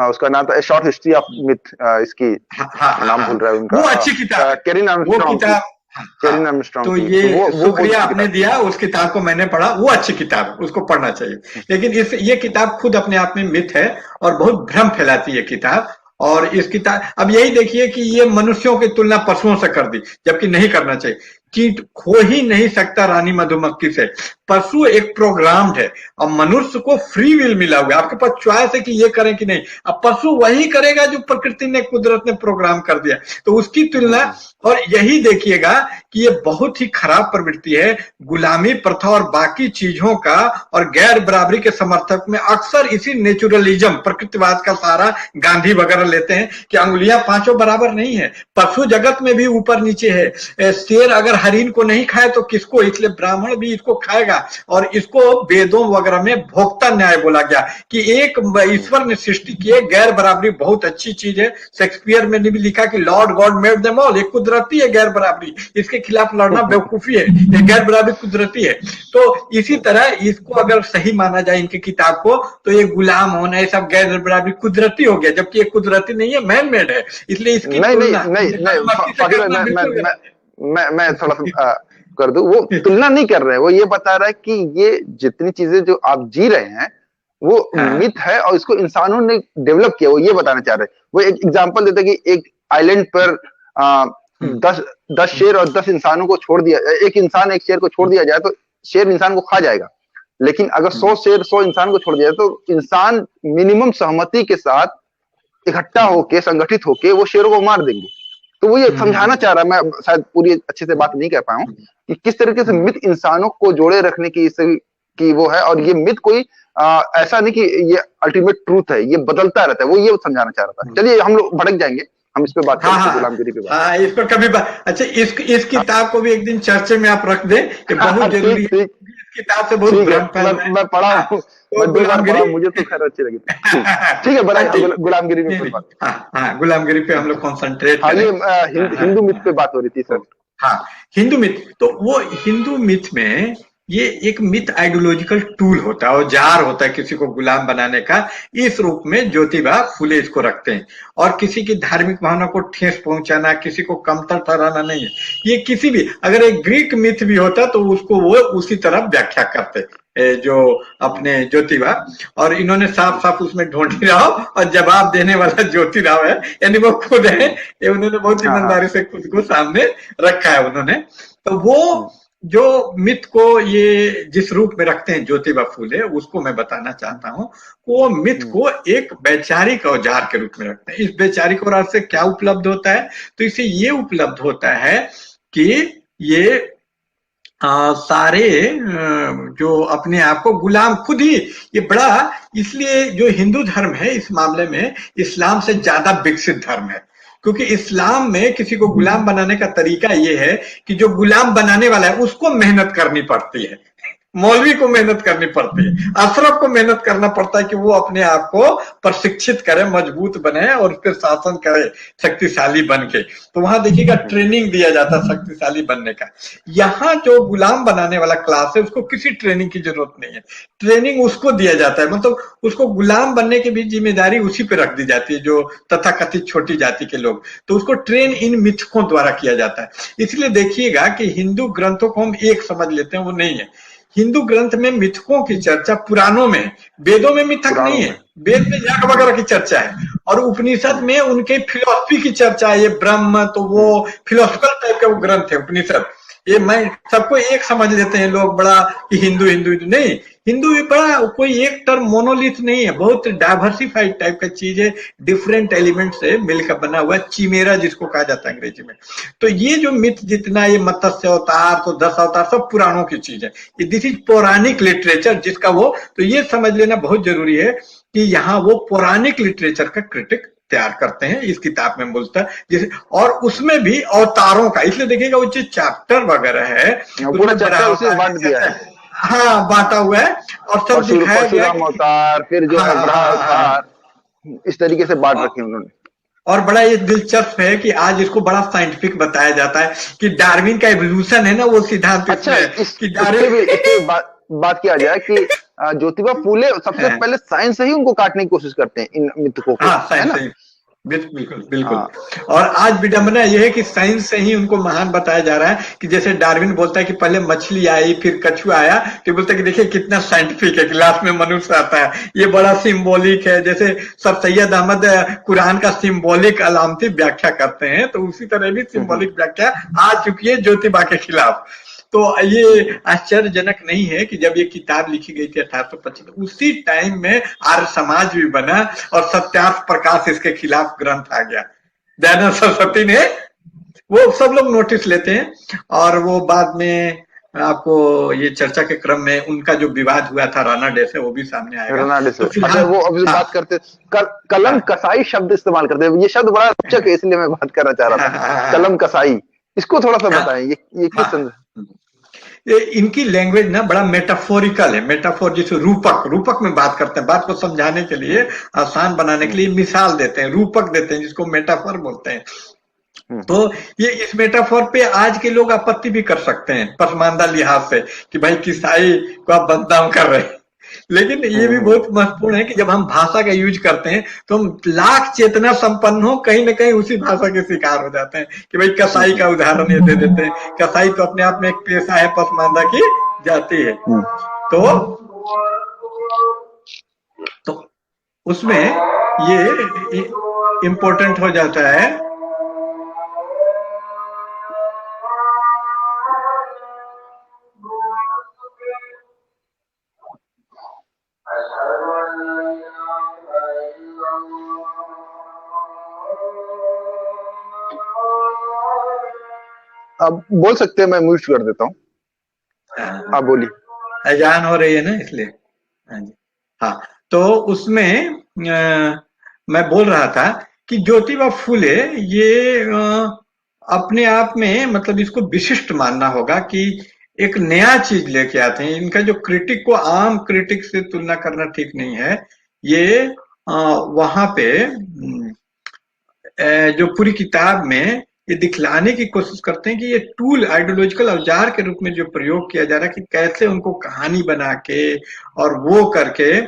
उसका नाम था शॉर्ट हिस्ट्री ऑफ मिथ, इसकी हाँ हाँ हाँ नाम भूल हाँ, रहा है वो उनका, अच्छी किताब है, कैरिन वो आर्मस्ट्रांग की। किताब। हाँ हाँ, कैरिन आर्मस्ट्रांग तो की, तो ये वो बहुत शुक्रिया अच्छी आपने किताब थी। दिया, उस किताब को मैंने पढ़ा, वो अच्छी किताब है, उसको पढ़ना चाहिए। लेकिन ये किताब खुद अपने आप में मिथ है और बहुत भ्रम फैलाती है किताब। और इस किताब, अब यही देखिए कि ये मनुष्यों की तुलना पशुओं से कर दी, जबकि नहीं करना चाहिए। कीट खो ही नहीं सकता रानी मधुमक्खी से। पशु एक प्रोग्राम्ड है, और मनुष्य को फ्री विल मिला हुआ है, आपके पास चॉइस है कि ये करें कि नहीं। अब पशु वही करेगा जो प्रकृति ने, कुदरत ने प्रोग्राम कर दिया, तो उसकी तुलना। और यही देखिएगा कि ये बहुत ही खराब प्रवृत्ति है, गुलामी प्रथा और बाकी चीजों का और गैर बराबरी के समर्थक में अक्सर इसी नेचुरलिज्म, प्रकृतिवाद का सहारा गांधी वगैरह लेते हैं कि अंगुलियां पांचों बराबर नहीं है, पशु जगत में भी ऊपर नीचे है। शेर अगर हरिण को नहीं खाए तो किसको, इसलिए ब्राह्मण भी इसको खाएगा। और इसको वेदों वगैरह में भोक्ता न्याय बोला गया कि एक ईश्वर ने सृष्टि की है, गैर बराबरी बहुत अच्छी चीज है। शेक्सपियर ने भी लिखा कि Lord God made them all, एक कुदरती है गैर बराबरी, इसके खिलाफ लड़ना बेवकूफी है, ये गैर बराबरी कुदरती है। तो इसी तरह इसको अगर सही माना जाए इनकी किताब को, तो ये गुलाम होना, ये सब गैर बराबरी कुदरती हो गया, जबकि ये कुदरती नहीं है, मैन मेड है। इसलिए इसकी नहीं नहीं तुलना नहीं नहीं, से फाकिर करना भाई, बिल्कुल गलत है। मैं थोड़ा सा कर दूं। वो तुलना नहीं कर रहे हैं, वो ये बता रहा है कि ये जितनी चीजें जो आप जी रहे हैं वो हाँ मिथ है और इसको इंसानों ने डेवलप किया, वो ये बताना चाह रहे हैं। वो एक एग्जांपल देते हैं कि एक आइलैंड पर आ, हम्म, 10 शेर और 10 इंसानों को छोड़ दिया, एक इंसान एक शेर को छोड़ दिया जाए तो शेर इंसान को खा जाएगा। लेकिन अगर 100 हम्म, शेर 100 इंसान को छोड़ दिया जाए तो इंसान मिनिमम सहमति के साथ इकट्ठा हम्म, होके, संगठित होके वो शेरों को मार देंगे। तो वो ये हम्म, समझाना चाह रहा है, मैं शायद पूरी अच्छे से बात नहीं कर पाया हूं, कि किस तरीके से हम्म, मिथ इंसानों को जोड़े रखने की की वो है। और ये मिथ कोई ऐसा नहीं कि ये अल्टीमेट ट्रूथ है, ये बदलता रहता है, वो ये समझाना चाह रहा था। हम्म। चलिए हम लोग भड़क जाएंगे, हम इस पे बात कर हाँ लेते हैं, हाँ गुलामगिरी पे बात हाँ, इस पर कभी अच्छा, इस करते किताब को भी एक दिन चर्चे में आप रख दें, ये हैं। बहुत जरूरी ठीक है, ठीक क्योंकि इस किताब से बहुत ठीक है। भ्रम फैल रहा है। मैं पढ़ा हाँ, हूँ, तो मैं 2 बार गुलामगिरी। पढ़ा हूँ, मुझे तो खैर अच्छी लगी थी। ठीक ठीक है, हाँ, बड़ा ठीक। गुलामगिरी में नहीं फिर नहीं, बात। हाँ हाँ, गुलामगिरी पे हम लोग कंसंट्रेट हाँ, करें। ये हाँ हाँ हिंदू मिथ हाँ। पे बात हो रही थी सर। तो हाँ, हिंदू मिथ, तो वो हिंदू मिथ में ये एक मिथ आइडियोलॉजिकल टूल होता है, औजार होता है किसी को गुलाम बनाने का। इस रूप में ज्योतिबा फुले इसको रखते हैं। और किसी की धार्मिक भावना को ठेस पहुंचाना, किसी को कमतर ठहराना नहीं है। ये किसी भी, अगर एक ग्रीक मिथ भी होता तो उसको वो उसी तरह व्याख्या करते, जो अपने ज्योतिबा। और इन्होंने साफ साफ उसमें ढोंढी राव और जवाब देने वाला ज्योति राव है, यानी वो खुद है। ये उन्होंने बहुत हाँ हाँ। ईमानदारी से खुद को सामने रखा है उन्होंने। तो वो हम्म, जो मिथ को ये जिस रूप में रखते हैं ज्योतिबा फूले, उसको मैं बताना चाहता हूँ। वो मिथ हम्म, को एक वैचारिक औजार के रूप में रखते हैं। इस वैचारिक औजार से क्या उपलब्ध होता है? तो इसे ये उपलब्ध होता है कि ये सारे जो अपने आप को गुलाम खुद ही, ये बड़ा, इसलिए जो हिंदू धर्म है इस मामले में इस्लाम से ज्यादा विकसित धर्म है। क्योंकि इस्लाम में किसी को गुलाम बनाने का तरीका ये है कि जो गुलाम बनाने वाला है उसको मेहनत करनी पड़ती है, मौलवी को मेहनत करनी पड़ती है, अशरफ को मेहनत करना पड़ता है कि वो अपने आप को प्रशिक्षित करे, मजबूत बने और उस पर शासन करे शक्तिशाली बन के। तो वहां देखिएगा ट्रेनिंग दिया जाता है शक्तिशाली बनने का। यहाँ जो गुलाम बनाने वाला क्लास है उसको किसी ट्रेनिंग की जरूरत नहीं है, ट्रेनिंग उसको दिया जाता है। मतलब उसको गुलाम बनने की भी जिम्मेदारी उसी पे रख दी जाती है, जो तथाकथित छोटी जाति के लोग। तो उसको ट्रेन इन मिथकों द्वारा किया जाता है। इसलिए देखिएगा कि हिंदू ग्रंथों को हम एक समझ लेते हैं, वो नहीं है। हिंदू ग्रंथ में मिथकों की चर्चा पुराणों में, वेदों में मिथक नहीं पुराणों है, में। वेद में यज्ञ वगैरह की चर्चा है। और उपनिषद में उनके फिलोसफी की चर्चा है, ये ब्रह्म, तो वो फिलोसफिकल टाइप का वो ग्रंथ है उपनिषद। ये मैं सबको एक समझ लेते हैं लोग बड़ा कि हिंदू हिंदू हिंदू नहीं, हिंदू भी बड़ा कोई एक टर्म मोनोलिथ नहीं है, बहुत डाइवर्सिफाइड टाइप का चीज है, डिफरेंट एलिमेंट से मिलकर बना हुआ चिमेरा जिसको कहा जाता है अंग्रेजी में। तो ये जो मिथ जितना ये मत्स्य अवतार तो 10 अवतार सब पुराणों की चीज है, दिस इज पौराणिक लिटरेचर जिसका वो, तो ये समझ लेना बहुत जरूरी है कि यहाँ वो पौराणिक लिटरेचर का क्रिटिक तैयार करते हैं इस किताब में बोलता है, और उसमें भी अवतारों का, इसलिए देखिएगा वो जो चैप्टर वगैरह है पूरा चैप्टर उसे बांट दिया है। हाँ बांटा हुआ है और सब दिखाया गया अवतार, फिर जो अवतार, इस तरीके से बांट रखे उन्होंने। और बड़ा ये दिलचस्प है कि आज इसको बड़ा साइंटिफिक बताया जाता है कि डार्विन का एवोल्यूशन है ना वो सिद्धांत। अच्छा, कि डार्विन बात किया जाए कि ज्योतिबा फूले सबसे पहले साइंस से ही उनको काटने की कोशिश करते हैं इन मिथकों को, है ना? बिल्कुल बिल्कुल। और आज विडंबना यह है कि साइंस से ही उनको महान बताया जा रहा है कि जैसे डार्विन बोलता है कि पहले मछली आई फिर कछुआ आया, तो बोलता है कि देखिए कितना साइंटिफिक है कि लास्ट में मनुष्य आता है, ये बड़ा सिंबॉलिक है। जैसे सर सैयद अहमद कुरान का सिंबॉलिक अलामती व्याख्या करते हैं, तो उसी तरह भी सिंबॉलिक व्याख्या आ चुकी है ज्योतिबा के खिलाफ। तो ये आश्चर्यजनक नहीं है कि जब ये किताब लिखी गई थी 1825, उसी टाइम में आर्य समाज भी बना और सत्यार्थ प्रकाश इसके खिलाफ ग्रंथ आ गया। दयानंद सरस्वती ने, वो सब लोग नोटिस लेते हैं। और वो बाद में आपको ये चर्चा के क्रम में उनका जो विवाद हुआ था राणा डे से, वो भी सामने आएगा। राणा डे से तो वो अभी बात करते कलम कसाई शब्द इस्तेमाल करते हैं, ये शब्द बड़ा अच्छा है, इसलिए मैं बात करना चाह रहा था। कलम कसाई, इसको थोड़ा सा बताएं, ये किस संदर्भ? इनकी लैंग्वेज ना बड़ा मेटाफोरिकल है। मेटाफोर जिसे रूपक में बात करते हैं, बात को समझाने के लिए, आसान बनाने के लिए मिसाल देते हैं, रूपक देते हैं, जिसको मेटाफोर बोलते हैं। तो ये इस मेटाफोर पे आज के लोग आपत्ति भी कर सकते हैं पसमानदा लिहाज से कि भाई किसाई को आप बदनाम कर रहे हैं, लेकिन ये भी बहुत महत्वपूर्ण है कि जब हम भाषा का यूज करते हैं तो हम लाख चेतना संपन्न हो कहीं ना कहीं उसी भाषा के शिकार हो जाते हैं कि भाई कसाई का उदाहरण ये दे देते हैं। कसाई तो अपने आप में एक पेशा है, पसमानदा की जाती है। तो उसमें ये इम्पोर्टेंट हो जाता है। आप बोल सकते हैं, मैं म्यूट कर देता हूँ, आप बोलिए। अजान हो रही है ना इसलिए। हाँ जी, हाँ। तो उसमें मैं बोल रहा था कि ज्योतिबा फूले ये अपने आप में मतलब इसको विशिष्ट मानना होगा कि एक नया चीज लेके आते हैं। इनका जो क्रिटिक को आम क्रिटिक से तुलना करना ठीक नहीं है। ये वहां पे जो पूरी किताब में ये दिखलाने की कोशिश करते हैं कि ये टूल आइडियोलॉजिकल औजार के रूप में जो प्रयोग किया जा रहा है कि कैसे उनको कहानी बना के और वो करके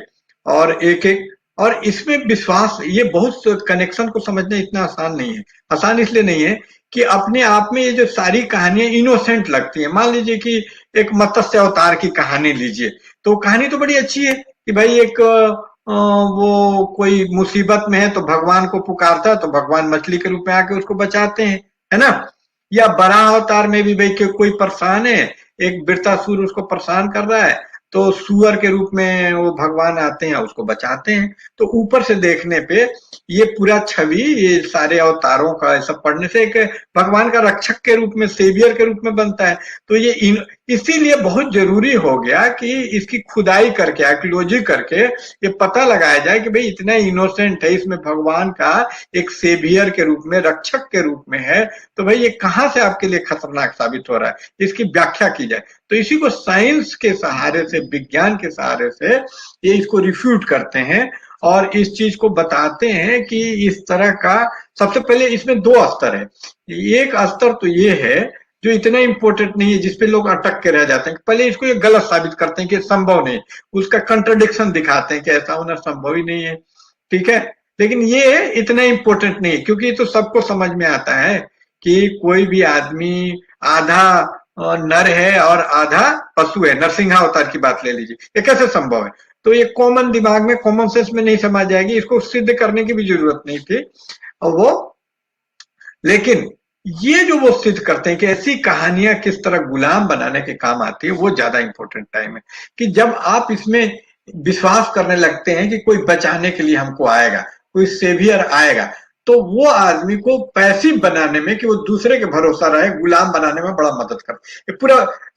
और एक एक, और इसमें विश्वास, ये बहुत कनेक्शन को समझना इतना आसान नहीं है। आसान इसलिए नहीं है कि अपने आप में ये जो सारी कहानियां इनोसेंट लगती हैं। मान लीजिए कि एक मत्स्य अवतार की कहानी लीजिए, तो कहानी तो बड़ी अच्छी है कि भाई एक वो कोई मुसीबत में है तो भगवान को पुकारता है, तो भगवान मछली के रूप में आके उसको बचाते हैं, है ना। या बड़ा अवतार में भी भाई कोई परेशान है, एक वृत्तासुर उसको परेशान कर रहा है, तो सुअर के रूप में वो भगवान आते हैं उसको बचाते हैं। तो ऊपर से देखने पे ये पूरा छवि, ये सारे अवतारों का ऐसा पढ़ने से एक भगवान का रक्षक के रूप में, सेवियर के रूप में बनता है। तो ये इसीलिए बहुत जरूरी हो गया कि इसकी खुदाई करके, आर्कियोलॉजी करके ये पता लगाया जाए कि भाई इतना इनोसेंट है, इसमें भगवान का एक सेवियर के रूप में, रक्षक के रूप में है, तो भाई ये कहाँ से आपके लिए खतरनाक साबित हो रहा है, इसकी व्याख्या की जाए। तो इसी को साइंस के सहारे से, विज्ञान के सहारे से ये इसको रिफ्यूट करते हैं और इस चीज को बताते हैं कि इस तरह का, सबसे पहले इसमें दो स्तर है। एक स्तर तो ये है जो इतना इंपॉर्टेंट नहीं है, जिसपे लोग अटक के रह जाते हैं। पहले इसको ये गलत साबित करते हैं कि संभव नहीं, उसका कंट्राडिक्शन दिखाते हैं कि ऐसा होना संभव ही नहीं है, ठीक है। लेकिन ये इतना इंपॉर्टेंट नहीं है, क्योंकि ये तो सबको समझ में आता है कि कोई भी आदमी आधा नर है और आधा पशु है। नरसिंहावतार की बात ले लीजिए, ये कैसे संभव है? तो ये कॉमन दिमाग में, कॉमन सेंस में नहीं समझ जाएगी, इसको सिद्ध करने की भी जरूरत नहीं थी। और वो, लेकिन ये जो वो सिद्ध करते हैं कि ऐसी कहानियां किस तरह गुलाम बनाने के काम आती है, वो ज्यादा इंपॉर्टेंट टाइम है कि जब आप इसमें विश्वास करने लगते हैं कि कोई बचाने के लिए हमको आएगा, कोई सेवियर आएगा, तो वो आदमी को पैसिव बनाने में, कि वो दूसरे के भरोसा रहे, गुलाम बनाने में बड़ा मदद करता है। पूरा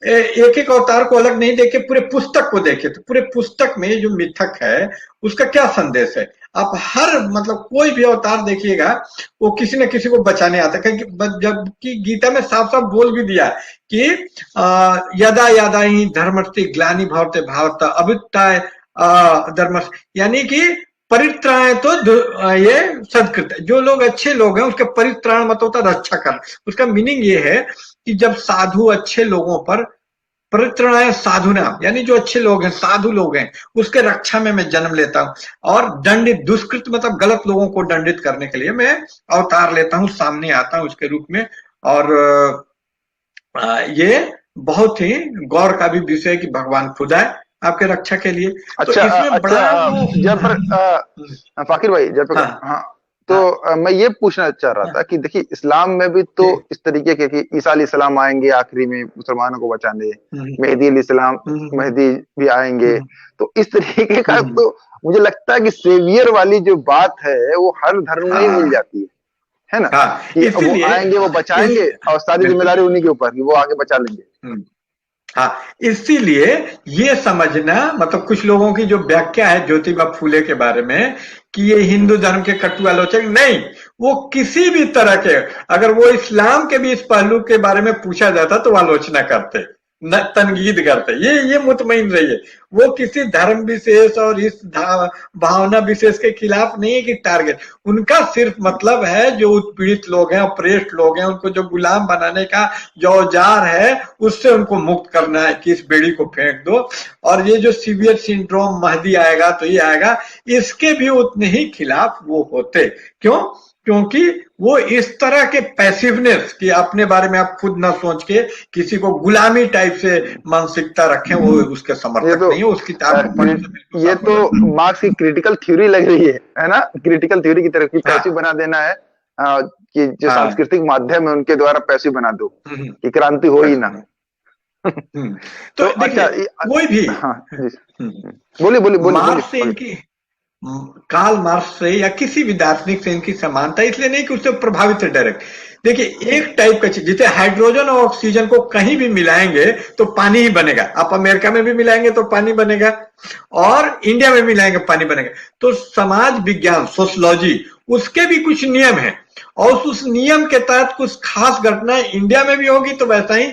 एक एक अवतार को अलग नहीं देखे, पूरे पुस्तक को देखे तो पूरे पुस्तक में जो मिथक है उसका क्या संदेश है। आप हर मतलब कोई भी अवतार देखिएगा वो किसी न किसी को बचाने आता है, जबकि गीता में साफ साफ बोल भी दिया कि यदा यदा ही धर्मस्ति ग्लानि भवते भारत अभ्युत्थाय धर्म, यानी कि परित्राण तो ये सदकृत, जो लोग अच्छे लोग हैं उसका परित्राण मत होता रक्षा कर। उसका मीनिंग ये है कि जब साधु अच्छे लोगों पर, परित्राणाय साधुना, यानी जो अच्छे लोग हैं, साधु लोग हैं, उसके रक्षा में मैं जन्म लेता हूँ, और दंडित दुष्कृत मतलब गलत लोगों को दंडित करने के लिए मैं अवतार लेता हूँ, सामने आता हूँ उसके रूप में। और ये बहुत ही गौर का भी विषय है कि भगवान खुद आए आपके रक्षा के लिए। अच्छा, तो इसमें बड़ा जब फाकिर भाई जब हाँ, हाँ, तो मैं ये पूछना चाह रहा था कि देखिए इस्लाम में भी तो इस तरीके के कि ईसा अलैहिस्सलाम आएंगे आखिरी में मुसलमानों को बचाने, मेहदी अलैहिस्सलाम मेहदी भी आएंगे, तो इस तरीके का तो मुझे लगता है कि सेवियर वाली जो बात है वो हर धर्म में ही मिल जाती है ना, कि वो आएंगे वो बचाएंगे और सारी जिम्मेदारी उन्हीं के ऊपर कि वो आगे बचा लेंगे। हाँ, इसीलिए ये समझना, मतलब कुछ लोगों की जो व्याख्या है ज्योतिबा फूले के बारे में कि ये हिंदू धर्म के कटु आलोचक, नहीं, वो किसी भी तरह के, अगर वो इस्लाम के भी इस पहलू के बारे में पूछा जाता तो आलोचना करते, न तनकीद करते। ये मुतमईन रहिए, वो किसी धर्म विशेष और इस भावना विशेष के खिलाफ नहीं है कि टारगेट उनका सिर्फ मतलब है जो उत्पीड़ित लोग हैं, ऑपरेस्ड लोग हैं, उनको जो गुलाम बनाने का जो औजार है उससे उनको मुक्त करना है कि इस बेड़ी को फेंक दो। और ये जो सीवियर सिंड्रोम महदी आएगा तो ये आएगा, इसके भी उतने ही खिलाफ वो होते। क्यों? क्योंकि वो इस तरह के पैसिवनेस कि अपने बारे में आप खुद ना सोच के किसी को गुलामी टाइप से मानसिकता रखें, वो उसके समर्थक नहीं है। उस किताब ये तो मार्क्स की क्रिटिकल थ्योरी लग रही है ना, क्रिटिकल थ्योरी की तरफ की पैसिव बना देना है कि जो सांस्कृतिक माध्यम है उनके द्वारा पैसिव बना दो कि क्रांति हो ही ना। तो अच्छा, कोई भी बोलिए इनकी कार्ल मार्क्स से या किसी भी दार्शनिक से इनकी समानता इसलिए नहीं कि उससे प्रभावित है डायरेक्ट। देखिए एक टाइप का चीज, जैसे हाइड्रोजन और ऑक्सीजन को कहीं भी मिलाएंगे तो पानी ही बनेगा। आप अमेरिका में भी मिलाएंगे तो पानी बनेगा, और इंडिया में मिलाएंगे पानी बनेगा। तो समाज विज्ञान, सोशलॉजी, उसके भी कुछ नियम है, और उस नियम के तहत कुछ खास घटना इंडिया में भी होगी तो वैसा ही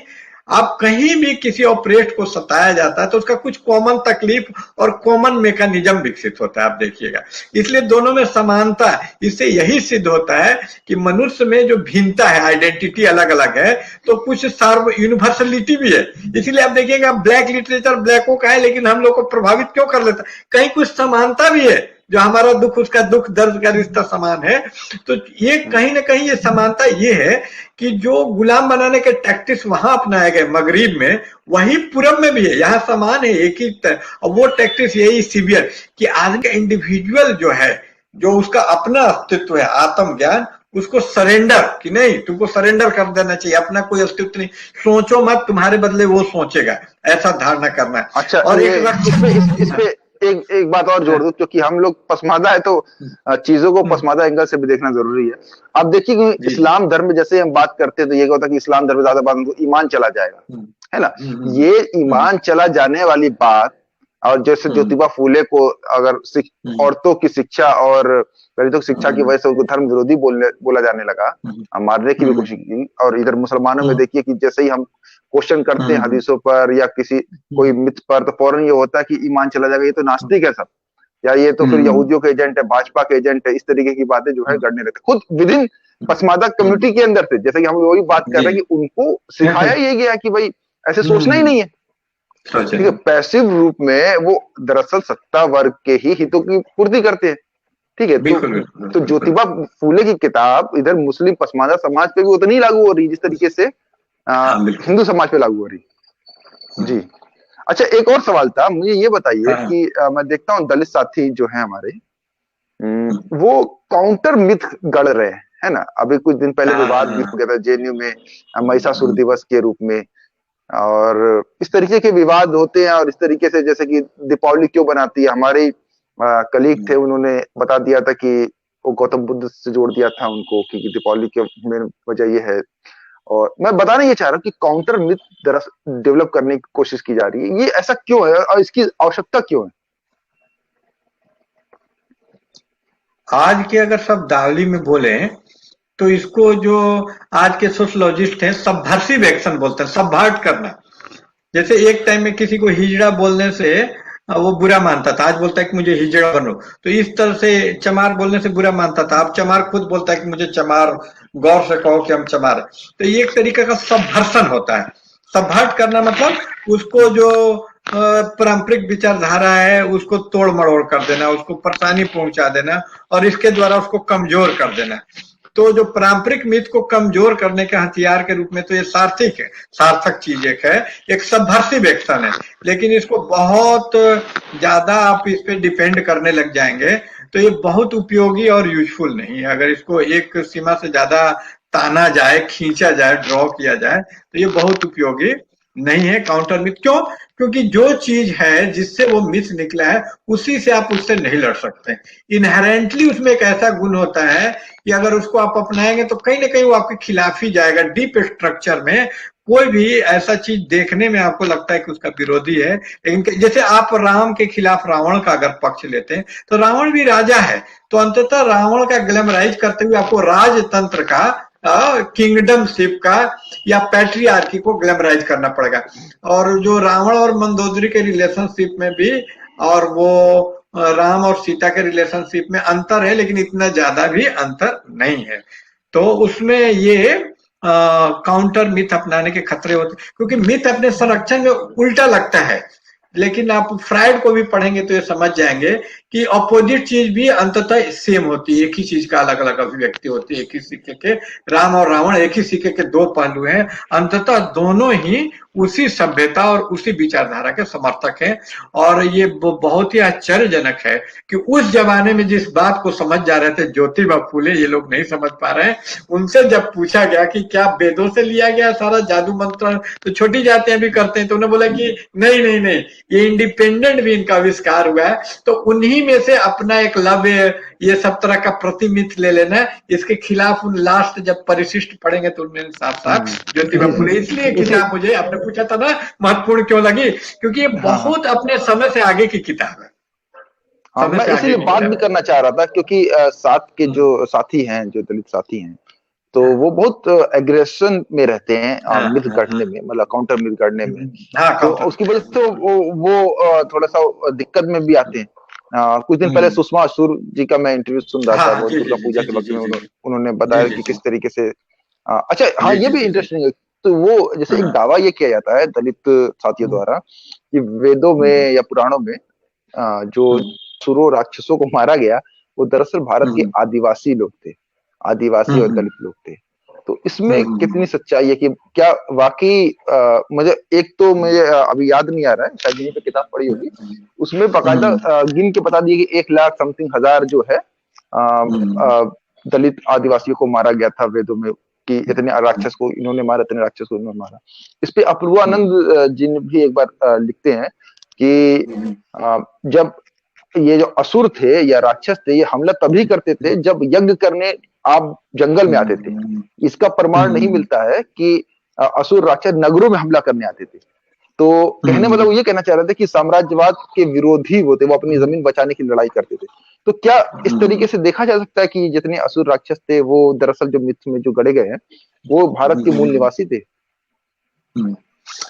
आप कहीं भी किसी ऑपरेट को सताया जाता है तो उसका कुछ कॉमन तकलीफ और कॉमन मैकेनिज्म विकसित होता है, आप देखिएगा। इसलिए दोनों में समानता, इससे यही सिद्ध होता है कि मनुष्य में जो भिन्नता है, आइडेंटिटी अलग अलग है, तो कुछ यूनिवर्सलिटी भी है। इसीलिए आप देखिएगा ब्लैक लिटरेचर ब्लैकों का है, लेकिन हम लोग को प्रभावित क्यों कर लेता है? कहीं कुछ समानता भी है, जो हमारा दुख उसका दुख, दर्द का रिश्ता समान है। तो ये कहीं ना कहीं ये समानता ये है कि जो गुलाम बनाने के टैक्टिक्स वहां अपनाए गए मगरिब में, वही पूरब में भी है, यहाँ समान है, एक ही और वो टैक्टिक्स यही सीवियर कि आदमी का इंडिविजुअल जो है, जो उसका अपना अस्तित्व है, आत्म ज्ञान, उसको सरेंडर, कि नहीं तुमको सरेंडर कर देना चाहिए, अपना कोई अस्तित्व नहीं, सोचो मत, तुम्हारे बदले वो सोचेगा, ऐसा धारणा करना है। अच्छा, और इसपे एक बात और जोड़ दूं, क्योंकि हम लोग पसमादा है तो चीजों को पसमादा एंगल से भी देखना जरूरी है। अब देखिए कि इस्लाम धर्म जैसे हम बात करते हैं तो ये होता है कि इस्लाम धर्म ज्यादा बात तो ईमान चला जाएगा, है ना। ये ईमान चला जाने वाली बात, और जैसे ज्योतिबा फूले को अगर औरतों की शिक्षा और दलितों की शिक्षा की वजह से उनको धर्म विरोधी बोला जाने लगा, मारने की भी कोशिश की। और इधर मुसलमानों में देखिए कि जैसे ही हम क्वेश्चन करते हैं हदीसों पर या किसी कोई मिथ पर, तो फौरन ये होता है कि ईमान चला जाएगा, ये तो नास्तिक है सब, या ये तो फिर यहूदियों के एजेंट है, भाजपा के एजेंट है, इस तरीके की बातें जो है गढ़ने लगते खुद विद इन पसमादा कम्युनिटी के अंदर से। जैसे कि हम वही बात कर रहे हैं कि उनको सिखाया ये गया कि भाई ऐसे सोचना ही नहीं है, ठीक है। पैसिव रूप में वो दरअसल सत्ता वर्ग के ही हितों की पूर्ति करते हैं, ठीक है। तो ज्योतिबा फूले की किताब इधर मुस्लिम पसमादा समाज पे भी उतनी ही लागू हो रही जिस तरीके से हिंदू समाज पे लागू हो रही जी। अच्छा, एक और सवाल था, मुझे ये बताइए कि मैं देखता हूँ दलित साथी जो है हमारे, वो काउंटर मिथ गढ़ रहे हैं, है ना। अभी कुछ दिन पहले विवाद भी हो गया था जेएनयू में महिषासुर दिवस के रूप में, और इस तरीके के विवाद होते हैं। और इस तरीके से जैसे कि दीपावली क्यों बनाती है, हमारे कलीग थे, उन्होंने बता दिया था कि वो गौतम बुद्ध से जोड़ दिया था उनको कि दीपावली की मेन वजह ये है। और मैं बताना ये चाह रहा हूँ कि काउंटर मिथ दरअसल डेवलप करने की कोशिश की जा रही है, ये ऐसा क्यों है और इसकी आवश्यकता क्यों है? आज के अगर शब्दावली में बोले तो इसको जो आज के सोशलॉजिस्ट हैं सबवर्सिव एक्शन बोलते हैं, सबवर्ट करना। जैसे एक टाइम में किसी को हिजड़ा बोलने से वो बुरा मानता था, आज बोलता है कि मुझे हिजड़ा बनो। तो इस तरह से चमार बोलने से बुरा मानता था, अब चमार खुद बोलता है कि मुझे चमार, गौर से कहो कि हम चमार। तो ये एक तरीके का सबवर्सन होता है। सबवर्ट करना मतलब उसको जो पारंपरिक विचारधारा है उसको तोड़ मरोड़ कर देना, उसको परेशानी पहुंचा देना और इसके द्वारा उसको कमजोर कर देना। तो जो पारंपरिक मिथ को कमजोर करने के हथियार के रूप में तो ये सार्थक है, सार्थक चीज एक है, एक सबवर्सिव एक्शन है। लेकिन इसको बहुत ज्यादा आप इस पे डिपेंड करने लग जाएंगे तो ये बहुत उपयोगी और यूजफुल नहीं है। अगर इसको एक सीमा से ज्यादा ताना जाए, खींचा जाए, ड्रॉ किया जाए तो ये बहुत उपयोगी नहीं है काउंटर मिथ। क्यों? क्योंकि जो चीज है जिससे वो मिथ निकला है उसी से आप उससे नहीं लड़ सकते। इनहेरेंटली उसमें एक ऐसा गुण होता है कि अगर उसको आप अपनाएंगे तो कहीं ना कहीं वो आपके खिलाफ ही जाएगा। डीप स्ट्रक्चर में कोई भी ऐसा चीज देखने में आपको लगता है कि उसका विरोधी है, लेकिन जैसे आप राम के खिलाफ रावण का अगर पक्ष लेते हैं तो रावण भी राजा है, तो अंततः रावण का ग्लैमराइज करते हुए आपको राजतंत्र का, किंगडमशिप का या पैट्रियार्की को ग्लैमराइज करना पड़ेगा। और जो रावण और मंदोदरी के रिलेशनशिप में भी और वो राम और सीता के रिलेशनशिप में अंतर है, लेकिन इतना ज्यादा भी अंतर नहीं है। तो उसमें ये काउंटर मिथ अपनाने के खतरे होते, क्योंकि मिथ अपने संरक्षण में उल्टा लगता है। लेकिन आप फ्राइड को भी पढ़ेंगे तो ये समझ जाएंगे कि अपोजिट चीज भी अंततः सेम होती है, एक ही चीज का अलग अलग अभिव्यक्ति होती है। एक ही सिक्के के, राम और रावण एक ही सिक्के के दो पहलू हैं, अंततः दोनों ही उसी सभ्यता और उसी विचारधारा के समर्थक हैं। और ये बहुत ही आश्चर्यजनक है कि उस जमाने में जिस बात को समझ जा रहे थे ज्योतिबा फूले, ये लोग नहीं समझ पा रहे हैं। उनसे जब पूछा गया कि क्या वेदों से लिया गया सारा जादू मंत्र, तो छोटी जातियां भी करते हैं, तो उन्होंने बोला कि नहीं नहीं नहीं, ये इंडिपेंडेंट भी इनका आविष्कार हुआ है। तो उन्हीं में से अपना एक लव्य, ये सब तरह का प्रतिमिथ ले लेना, इसके खिलाफ उन लास्ट जब परिशिष्ट पढ़ेंगे तो उनमें साथ साथ ज्योतिबा फूले। इसलिए किताब मुझे, आपने पूछा था ना महत्वपूर्ण क्यों लगी, क्योंकि ये बहुत अपने समय से आगे की किताब है। हाँ, मैं इसीलिए बात भी करना चाह रहा था क्योंकि साथ के जो साथी हैं, जो दलित साथी हैं, तो वो बहुत एग्रेशन में रहते हैं मिथ गढ़ने में, मतलब काउंटर मिथ गढ़ने में। तो उसकी वजह से तो वो थोड़ा सा दिक्कत में भी आते हैं। कुछ दिन पहले सुषमा असुर जी का मैं इंटरव्यू सुन रहा था, वो दुर्गा पूजा के वक्त में उन्होंने बताया कि किस तरीके से अच्छा, हाँ, ये भी इंटरेस्टिंग है। तो वो जैसे एक दावा ये किया जाता है दलित साथियों द्वारा कि वेदों में या पुराणों में जो सुरों राक्षसों को मारा गया वो दरअसल भारत के आदिवासी लोग थे, आदिवासी और दलित लोग थे। तो इसमें कितनी सच्चाई है कि क्या वाकई मुझे एक तो मुझे अभी याद नहीं आ रहा है, शायद यहीं पे किताब पढ़ी होगी, उसमें बाकायदा गिन के बता दिए कि 1 लाख समथिंग हजार जो है दलित आदिवासियों को मारा गया था वेदों में, कि इतने राक्षस को इन्होंने मारा, इतने राक्षस को इन्होंने मारा। इस पे अपूर्वानंद जी ने भी एक बार लिखते हैं कि जब ये जो असुर थे या राक्षस थे, ये हमला तभी करते थे जब यज्ञ करने आप जंगल में आते थे। इसका प्रमाण नहीं मिलता है कि असुर राक्षस नगरों में हमला करने आते थे। तो कहने मतलब वो ये कहना चाह रहे थे कि साम्राज्यवाद के विरोधी वो थे, वो अपनी जमीन बचाने की लड़ाई करते थे। तो क्या इस तरीके से देखा जा सकता है कि जितने असुर राक्षस थे वो दरअसल जो मिथ में जो गढ़े गए हैं वो भारत के मूल निवासी थे?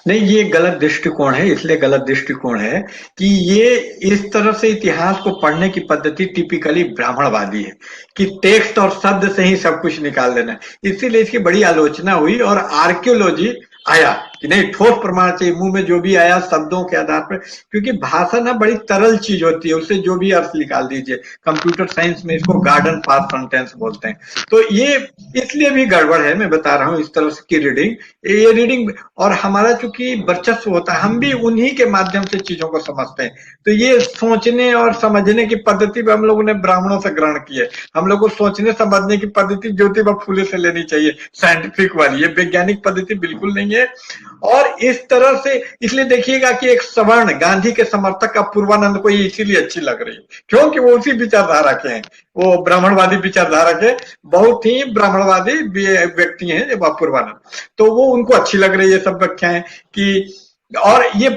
नहीं, ये गलत दृष्टिकोण है। इसलिए गलत दृष्टिकोण है कि ये इस तरह से इतिहास को पढ़ने की पद्धति टिपिकली ब्राह्मणवादी है कि टेक्स्ट और शब्द से ही सब कुछ निकाल देना। इसीलिए इसकी बड़ी आलोचना हुई और आर्कियोलॉजी आया कि नहीं ठोस प्रमाण चाहिए, मुंह में जो भी आया शब्दों के आधार पर, क्योंकि भाषा ना बड़ी तरल चीज होती है, उससे जो भी अर्थ निकाल दीजिए। कंप्यूटर साइंस में इसको गार्डन पाथ सेंटेंस बोलते हैं। तो ये इसलिए भी गड़बड़ है, मैं बता रहा हूँ इस तरह की रीडिंग, ये रीडिंग। और हमारा चूंकि वर्चस्व होता है, हम भी उन्हीं के माध्यम से चीजों को समझते हैं। तो ये सोचने और समझने की पद्धति भी हम लोगों ने ब्राह्मणों से ग्रहण की है। हम लोग को सोचने समझने की पद्धति ज्योतिबा फूले से लेनी चाहिए, साइंटिफिक वाली। ये वैज्ञानिक पद्धति बिल्कुल नहीं है। और इस तरह से इसलिए देखिएगा कि एक सवर्ण गांधी के समर्थक का पूर्वानंद को ये इसीलिए अच्छी लग रही है, क्योंकि वो उसी विचारधारा के हैं, वो ब्राह्मणवादी विचारधारा के बहुत ही ब्राह्मणवादी व्यक्ति हैं पूर्वानंद। तो वो उनको अच्छी लग रही है सब व्याख्याएं कि, और ये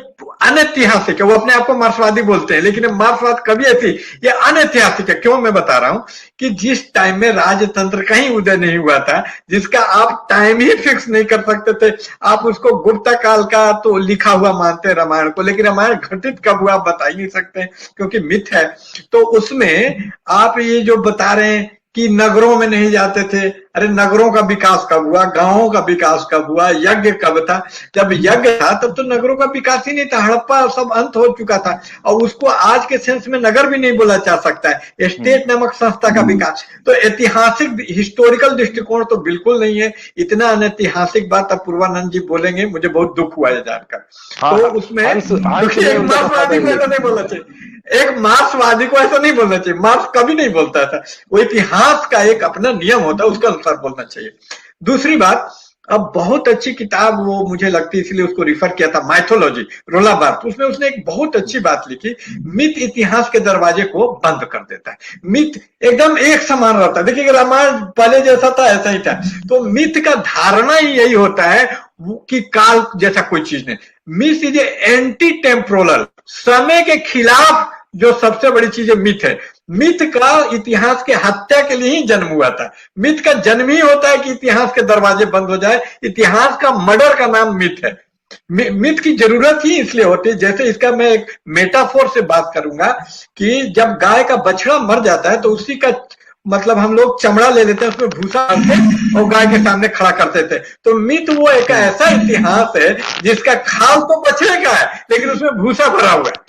अनैतिहासिक है। वो अपने आप को मार्क्सवादी बोलते हैं, लेकिन मार्क्सवाद कभी ऐसी, ये अनैतिहासिक है। क्यों मैं बता रहा हूं कि जिस टाइम में राजतंत्र का ही उदय नहीं हुआ था, जिसका आप टाइम ही फिक्स नहीं कर सकते थे, आप उसको गुप्ता काल का तो लिखा हुआ मानते हैं रामायण को, लेकिन रामायण घटित कब हुआ बता ही नहीं सकते क्योंकि मिथ है। तो उसमें आप ये जो बता रहे हैं कि नगरों में नहीं जाते थे, अरे नगरों का विकास कब हुआ, गांवों का विकास कब हुआ, यज्ञ कब था? जब यज्ञ था तब तो नगरों का विकास ही नहीं था, हड़प्पा सब अंत हो चुका था। और उसको आज के सेंस में नगर भी नहीं बोला जा सकता है, स्टेट नामक संस्था का विकास। तो ऐतिहासिक हिस्टोरिकल दृष्टिकोण तो बिल्कुल नहीं है। इतना अनैतिहासिक बात अब पूर्वानंद जी बोलेंगे, मुझे बहुत दुख हुआ है जानकर। तो उसमें एक मार्क्सवादी को ऐसा नहीं बोलना चाहिए, एक मार्क्सवादी को ऐसा नहीं बोलना चाहिए, मार्क्स कभी नहीं बोलता था। वो इतिहास का एक अपना नियम होता है, उसके अनुसार बोलना चाहिए। दूसरी बात, अब बहुत अच्छी किताब वो मुझे लगती है, इसलिए उसको रिफर किया था, माइथोलॉजी, रोला बार्थ। उसमें उसने एक बहुत अच्छी बात लिखी, मिथ इतिहास के दरवाजे को बंद कर देता है। मिथ एकदम एक समान रहता है। देखिए रामायण पहले जैसा था ऐसा ही था। तो मिथ का धारणा ही यही होता है कि काल जैसा कोई चीज नहीं। मिथ इज एंटी टेम्पोरल, समय के खिलाफ जो सबसे बड़ी चीज है मिथ है। मिथ का इतिहास के हत्या के लिए ही जन्म हुआ था। मिथ का जन्म ही होता है कि इतिहास के दरवाजे बंद हो जाए। इतिहास का मर्डर का नाम मिथ है। मिथ की जरूरत ही इसलिए होती है, जैसे इसका मैं एक मेटाफोर से बात करूंगा कि जब गाय का बछड़ा मर जाता है तो उसी का मतलब हम लोग चमड़ा ले लेते हैं, उसमें भूसा डालते और गाय के सामने खड़ा करते थे। तो मिथ वो एक ऐसा इतिहास है जिसका खाल तो बछड़े का है लेकिन उसमें भूसा भरा हुआ है,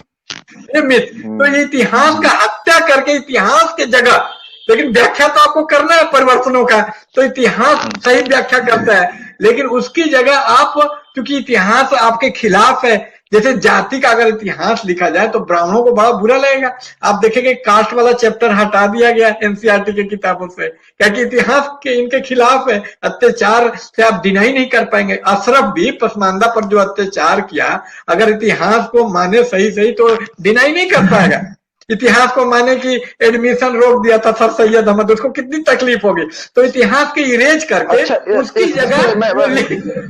ये मिथ। तो ये इतिहास का हत्या करके इतिहास के जगह, लेकिन व्याख्या तो आपको करना है परिवर्तनों का, तो इतिहास सही व्याख्या करता है, लेकिन उसकी जगह आप, क्योंकि इतिहास आपके खिलाफ है। जैसे जाति का अगर इतिहास लिखा जाए तो ब्राह्मणों को बड़ा बुरा लगेगा। आप देखेंगे कास्ट वाला चैप्टर हटा दिया गया एनसीईआरटी की किताबों से, क्योंकि इतिहास के इनके खिलाफ है। अत्याचार से आप डिनाई नहीं कर पाएंगे। अशरफ भी पसमानदा पर जो अत्याचार किया, अगर इतिहास को माने सही सही तो डिनाई नहीं कर पाएगा। इतिहास को माने कि एडमिशन रोक दिया था सर सैयद अहमद, उसको कितनी तकलीफ होगी। तो इतिहास के इरेज करके उसकी जगह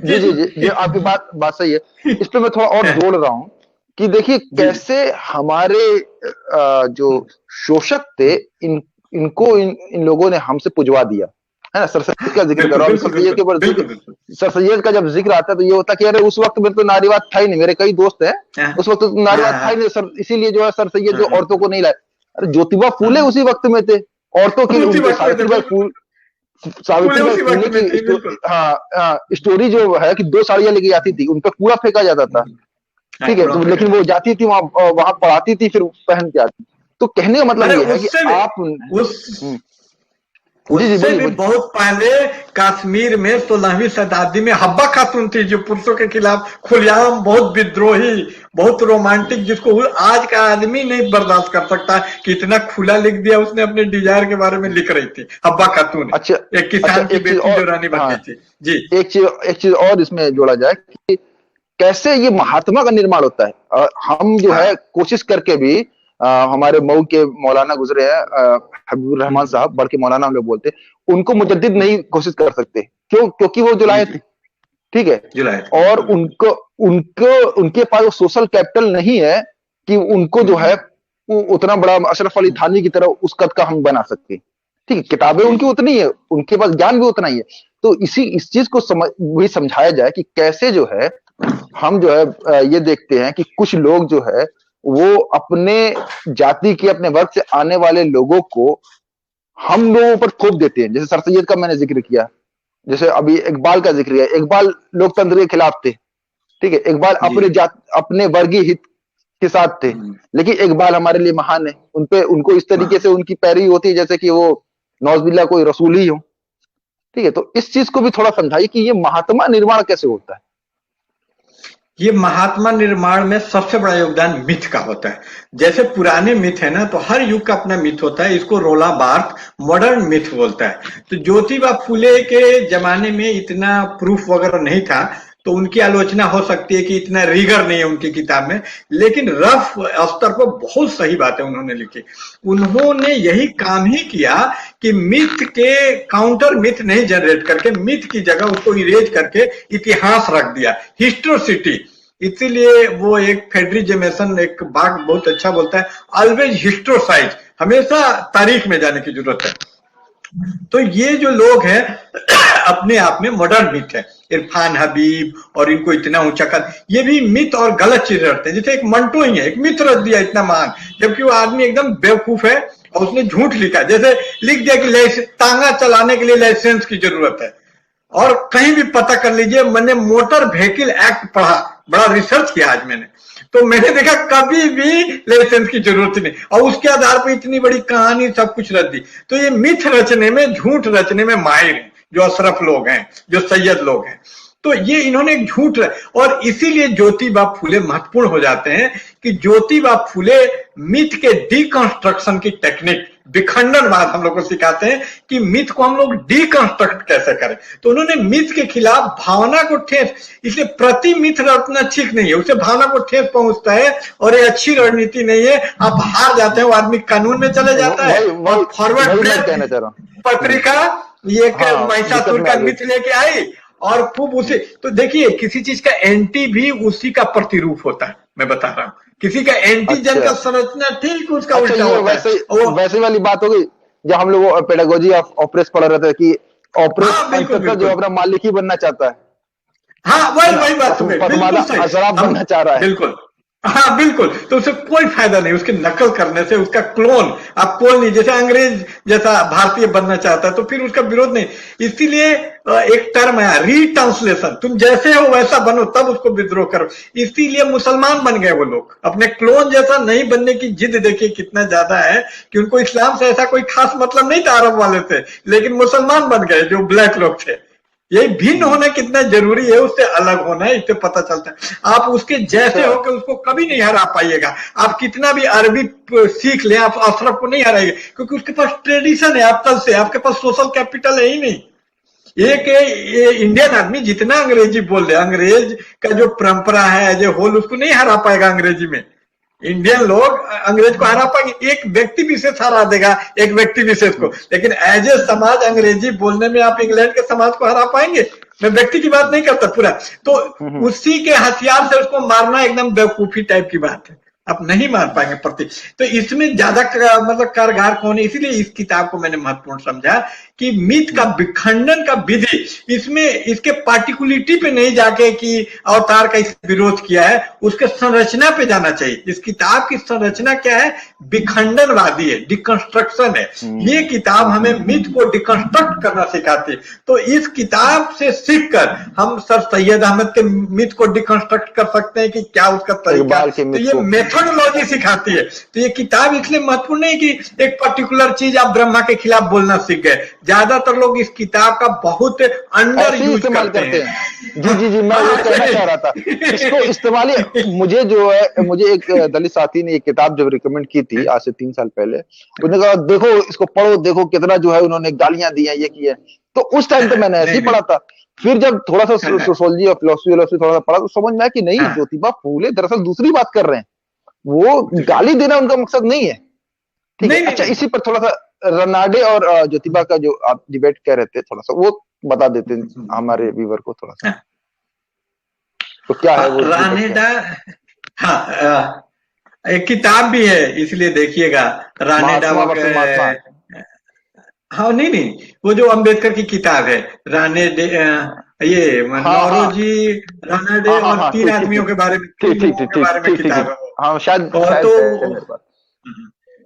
जी आपकी बात सही है। इस पे मैं थोड़ा और जोड़ रहा हूँ कि देखिए कैसे हमारे जो शोषक थे इनको इन लोगों ने हमसे पुजवा दिया है ना। सर सैयद का जिक्र कर रहा हूँ, सर सैयद का जब जिक्र आता है तो ये होता कि अरे उस वक्त में तो नारीवाद था ही नहीं। मेरे कई दोस्त हैं उस वक्त तो नारीवाद था ही नहीं सर, इसीलिए जो है सर सैयद जो औरतों को नहीं लाए। अरे ज्योतिबा फूले उसी वक्त में थे, औरतों के सावित्रीबाई फूले की हाँ स्टोरी जो है कि 2 साड़ियां लेके जाती थी, उन पर कूड़ा फेंका जाता था, ठीक है। तो लेकिन वो जाती थी वहां पढ़ाती थी, फिर पहन के आती। तो कहने का मतलब ये है कि आप उससे भी बहुत पहले कश्मीर में 16वीं शताब्दी में हब्बा खातून थी जो पुरुषों के खिलाफ खुलेआम बहुत विद्रोही, बहुत रोमांटिक, जिसको आज का आदमी नहीं बर्दाश्त कर सकता कि इतना खुला लिख दिया उसने। अपने डिजायर के बारे में लिख रही थी हब्बा खातून। अच्छा, एक किसान की बेटी जो रानी बनती थी। जी एक चीज और इसमें जोड़ा जाए कि कैसे ये महात्मा का निर्माण होता है। हम जो है कोशिश करके भी हमारे मऊ के मौलाना गुजरे हैं हबीबुर रहमान साहब, बढ़ के मौलाना हम लोग बोलते, उनको मुजद्दिद नहीं कोशिश कर सकते। क्यों? क्योंकि वो जुलाए थे, ठीक है। और उनके पास वो सोशल कैपिटल नहीं है कि उनको जो है वो उतना बड़ा अशरफ अली थानवी की तरह उस कद का हम बना सकते, ठीक है। किताबें उनकी उतनी है, उनके पास ज्ञान भी उतना ही है। तो इस चीज को भी समझाया जाए कि कैसे जो है हम जो है ये देखते हैं कि कुछ लोग जो है वो अपने जाति के, अपने वर्ग से आने वाले लोगों को हम लोगों पर थोप देते हैं। जैसे सर सैयद का मैंने जिक्र किया, जैसे अभी इकबाल का जिक्र किया। इकबाल लोकतंत्र के खिलाफ थे, ठीक है, इकबाल जी। अपने जात अपने वर्गीय हित के साथ थे, लेकिन इकबाल हमारे लिए महान है, उनपे उनको इस तरीके से उनकी पैरवी होती है जैसे कि वो नौजुबिल्ला कोई रसूल ही हो। ठीक है, तो इस चीज को भी थोड़ा समझाइए कि ये महात्मा निर्माण कैसे होता है। ये महात्मा निर्माण में सबसे बड़ा योगदान मिथ का होता है। जैसे पुराने मिथ है ना, तो हर युग का अपना मिथ होता है, इसको रोला बार्थ मॉडर्न मिथ बोलता है। तो ज्योतिबा फुले के जमाने में इतना प्रूफ वगैरह नहीं था, तो उनकी आलोचना हो सकती है कि इतना रिगर नहीं है उनकी किताब में, लेकिन रफ स्तर पर बहुत सही बातें उन्होंने लिखी। उन्होंने यही काम ही किया कि मिथ के काउंटर मिथ नहीं जनरेट करके मिथ की जगह उसको इरेज करके इतिहास रख दिया, हिस्टोसिटी। इसीलिए वो एक फेडरी जेमेसन एक बात बहुत अच्छा बोलता है, ऑलवेज हिस्टोसाइज, हमेशा तारीख में जाने की जरूरत है। तो ये जो लोग हैं अपने आप में मॉडर्न मिथ है। इरफान हबीब और इनको इतना ऊंचा कर, ये भी मिथ और गलत चीज रखते हैं। जैसे एक मंटो ही है, एक मिथ रच दिया इतना महान, जबकि वो आदमी एकदम बेवकूफ है और उसने झूठ लिखा। जैसे लिख दिया कि तांगा चलाने के लिए लाइसेंस की जरूरत है, और कहीं भी पता कर लीजिए, मैंने मोटर व्हीकल एक्ट पढ़ा, बड़ा रिसर्च किया आज मैंने, तो मैंने देखा कभी भी लाइसेंस की जरूरत नहीं, और उसके आधार पर इतनी बड़ी कहानी सब कुछ रच दी। तो ये मिथ रचने में, झूठ रचने में माहिर हैं जो अशरफ लोग हैं, जो सैयद लोग हैं। तो ये इन्होंने एक झूठ, और इसीलिए ज्योतिबा फुले महत्वपूर्ण हो जाते हैं कि ज्योतिबा फुले मिथ के डिकंस्ट्रक्शन की टेक्निक, विखंडनवाद हम लोग को सिखाते हैं कि मिथ को हम लोग डिकंस्ट्रक्ट कैसे करें। तो उन्होंने मिथ के खिलाफ भावना को ठेस, इसलिए प्रति मिथ रचना ठीक नहीं है, उसे भावना को ठेस पहुंचता है और ये अच्छी रणनीति नहीं है। आप हार जाते हैं, वो आदमी कानून में चले जाता है और फॉरवर्ड पत्रिका ये महिषासुर का मिथ लेके आई और खूब उसे, तो देखिए किसी चीज का एंटी भी उसी का प्रतिरूप होता है। मैं बता रहा हूँ, किसी का एंटीजन का संरचना ठीक उसका उल्टा होता है। वैसे वाली बात हो गई जब हम लोग पेडागोजी ऑफ ऑपरेस पढ़ रहे थे कि ऑपरेस जो अपना मालिक ही बनना चाहता है। हाँ, वही बात बनना चाह रहा है। बिल्कुल, हाँ बिल्कुल। तो उसे कोई फायदा नहीं, उसकी नकल करने से, उसका क्लोन आप क्लोन नहीं, जैसे अंग्रेज जैसा भारतीय बनना चाहता है तो फिर उसका विरोध नहीं। इसीलिए एक टर्म है रीट्रांसलेशन, तुम जैसे हो वैसा बनो तब उसको विद्रोह करो। इसीलिए मुसलमान बन गए वो लोग, अपने क्लोन जैसा नहीं बनने की जिद देखिए कितना ज्यादा है कि उनको इस्लाम से ऐसा कोई खास मतलब नहीं था अरब वाले से, लेकिन मुसलमान बन गए जो ब्लैक लोग थे। यही भिन्न होना कितना जरूरी है, उससे अलग होना है, इससे पता चलता है। आप उसके जैसे होकर उसको कभी नहीं हरा पाइएगा। आप कितना भी अरबी सीख लें, आप अशरफ को नहीं हराएंगे, क्योंकि उसके पास ट्रेडिशन है, आप तब से आपके पास सोशल कैपिटल है ही नहीं। एक इंडियन आदमी जितना अंग्रेजी बोल रहे, अंग्रेज का जो परंपरा है एज ए होल, उसको नहीं हरा पाएगा अंग्रेजी में। इंडियन लोग अंग्रेज को हरा पाएंगे, एक व्यक्ति विशेष हरा देगा एक व्यक्ति विशेष को, लेकिन एज ए समाज अंग्रेजी बोलने में आप इंग्लैंड के समाज को हरा पाएंगे? मैं व्यक्ति की बात नहीं करता पूरा। तो उसी के हथियार से उसको मारना एकदम बेवकूफी टाइप की बात है, आप नहीं मार पाएंगे प्रति। तो इसमें ज्यादा मतलब कारगर कौन है, इसीलिए इस किताब को मैंने महत्वपूर्ण समझा कि मिथ का विखंडन का विधि, इसमें इसके पार्टिकुलिटी पे नहीं जाके कि अवतार का इस विरोध किया है, उसके संरचना पे जाना चाहिए। इस किताब की संरचना क्या है? विखंडनवादी है, डिकंस्ट्रक्शन है। ये किताब हमें मिथ को डिकंस्ट्रक्ट करना सिखाती है। तो इस किताब से सीखकर हम सर सैयद अहमद के मिथ को डिकंस्ट्रक्ट कर सकते हैं कि क्या उसका तरीका। तो ये मेथोडोलॉजी सिखाती है। तो ये किताब इसलिए महत्वपूर्ण नहीं कि एक पर्टिकुलर चीज आप ब्रह्मा के खिलाफ बोलना सीख गए। ज्यादातर लोग इस किताब का बहुत अंडर यूज करते हैं। जी, मैं ये कहना चाह रहा था, इसको इस्तेमाल, मुझे एक दलित साथी ने एक किताब जब रिकमेंड की थी आज से 3 साल पहले, उसने कहा देखो इसको पढ़ो, देखो कितना जो है उन्होंने गालियां दी हैं, ये की है। तो उस टाइम तो मैंने ऐसे ही पढ़ा था। फिर जब थोड़ा सा सोशियोलॉजी और फिलोसफी थोड़ा सा पढ़ा तो समझ में आया कि नहीं, ज्योतिबा फूले दरअसल दूसरी बात कर रहे हैं, वो गाली देना उनका मकसद नहीं है। ठीक है, अच्छा इसी पर थोड़ा सा रनाडे और ज्योतिबा का जो आप डिबेट कह रहे थे, थोड़ा सा वो बता देते हमारे व्यूअर को थोड़ा सा, तो क्या है वो रानेडा? हाँ, एक किताब भी है, इसलिए देखिएगा रानेडा। हाँ नहीं, वो जो अंबेडकर की किताब है रानेडे, ये नौरोजी रानेडे और 3 आदमियों के बारे में, किताब है। हाँ शायद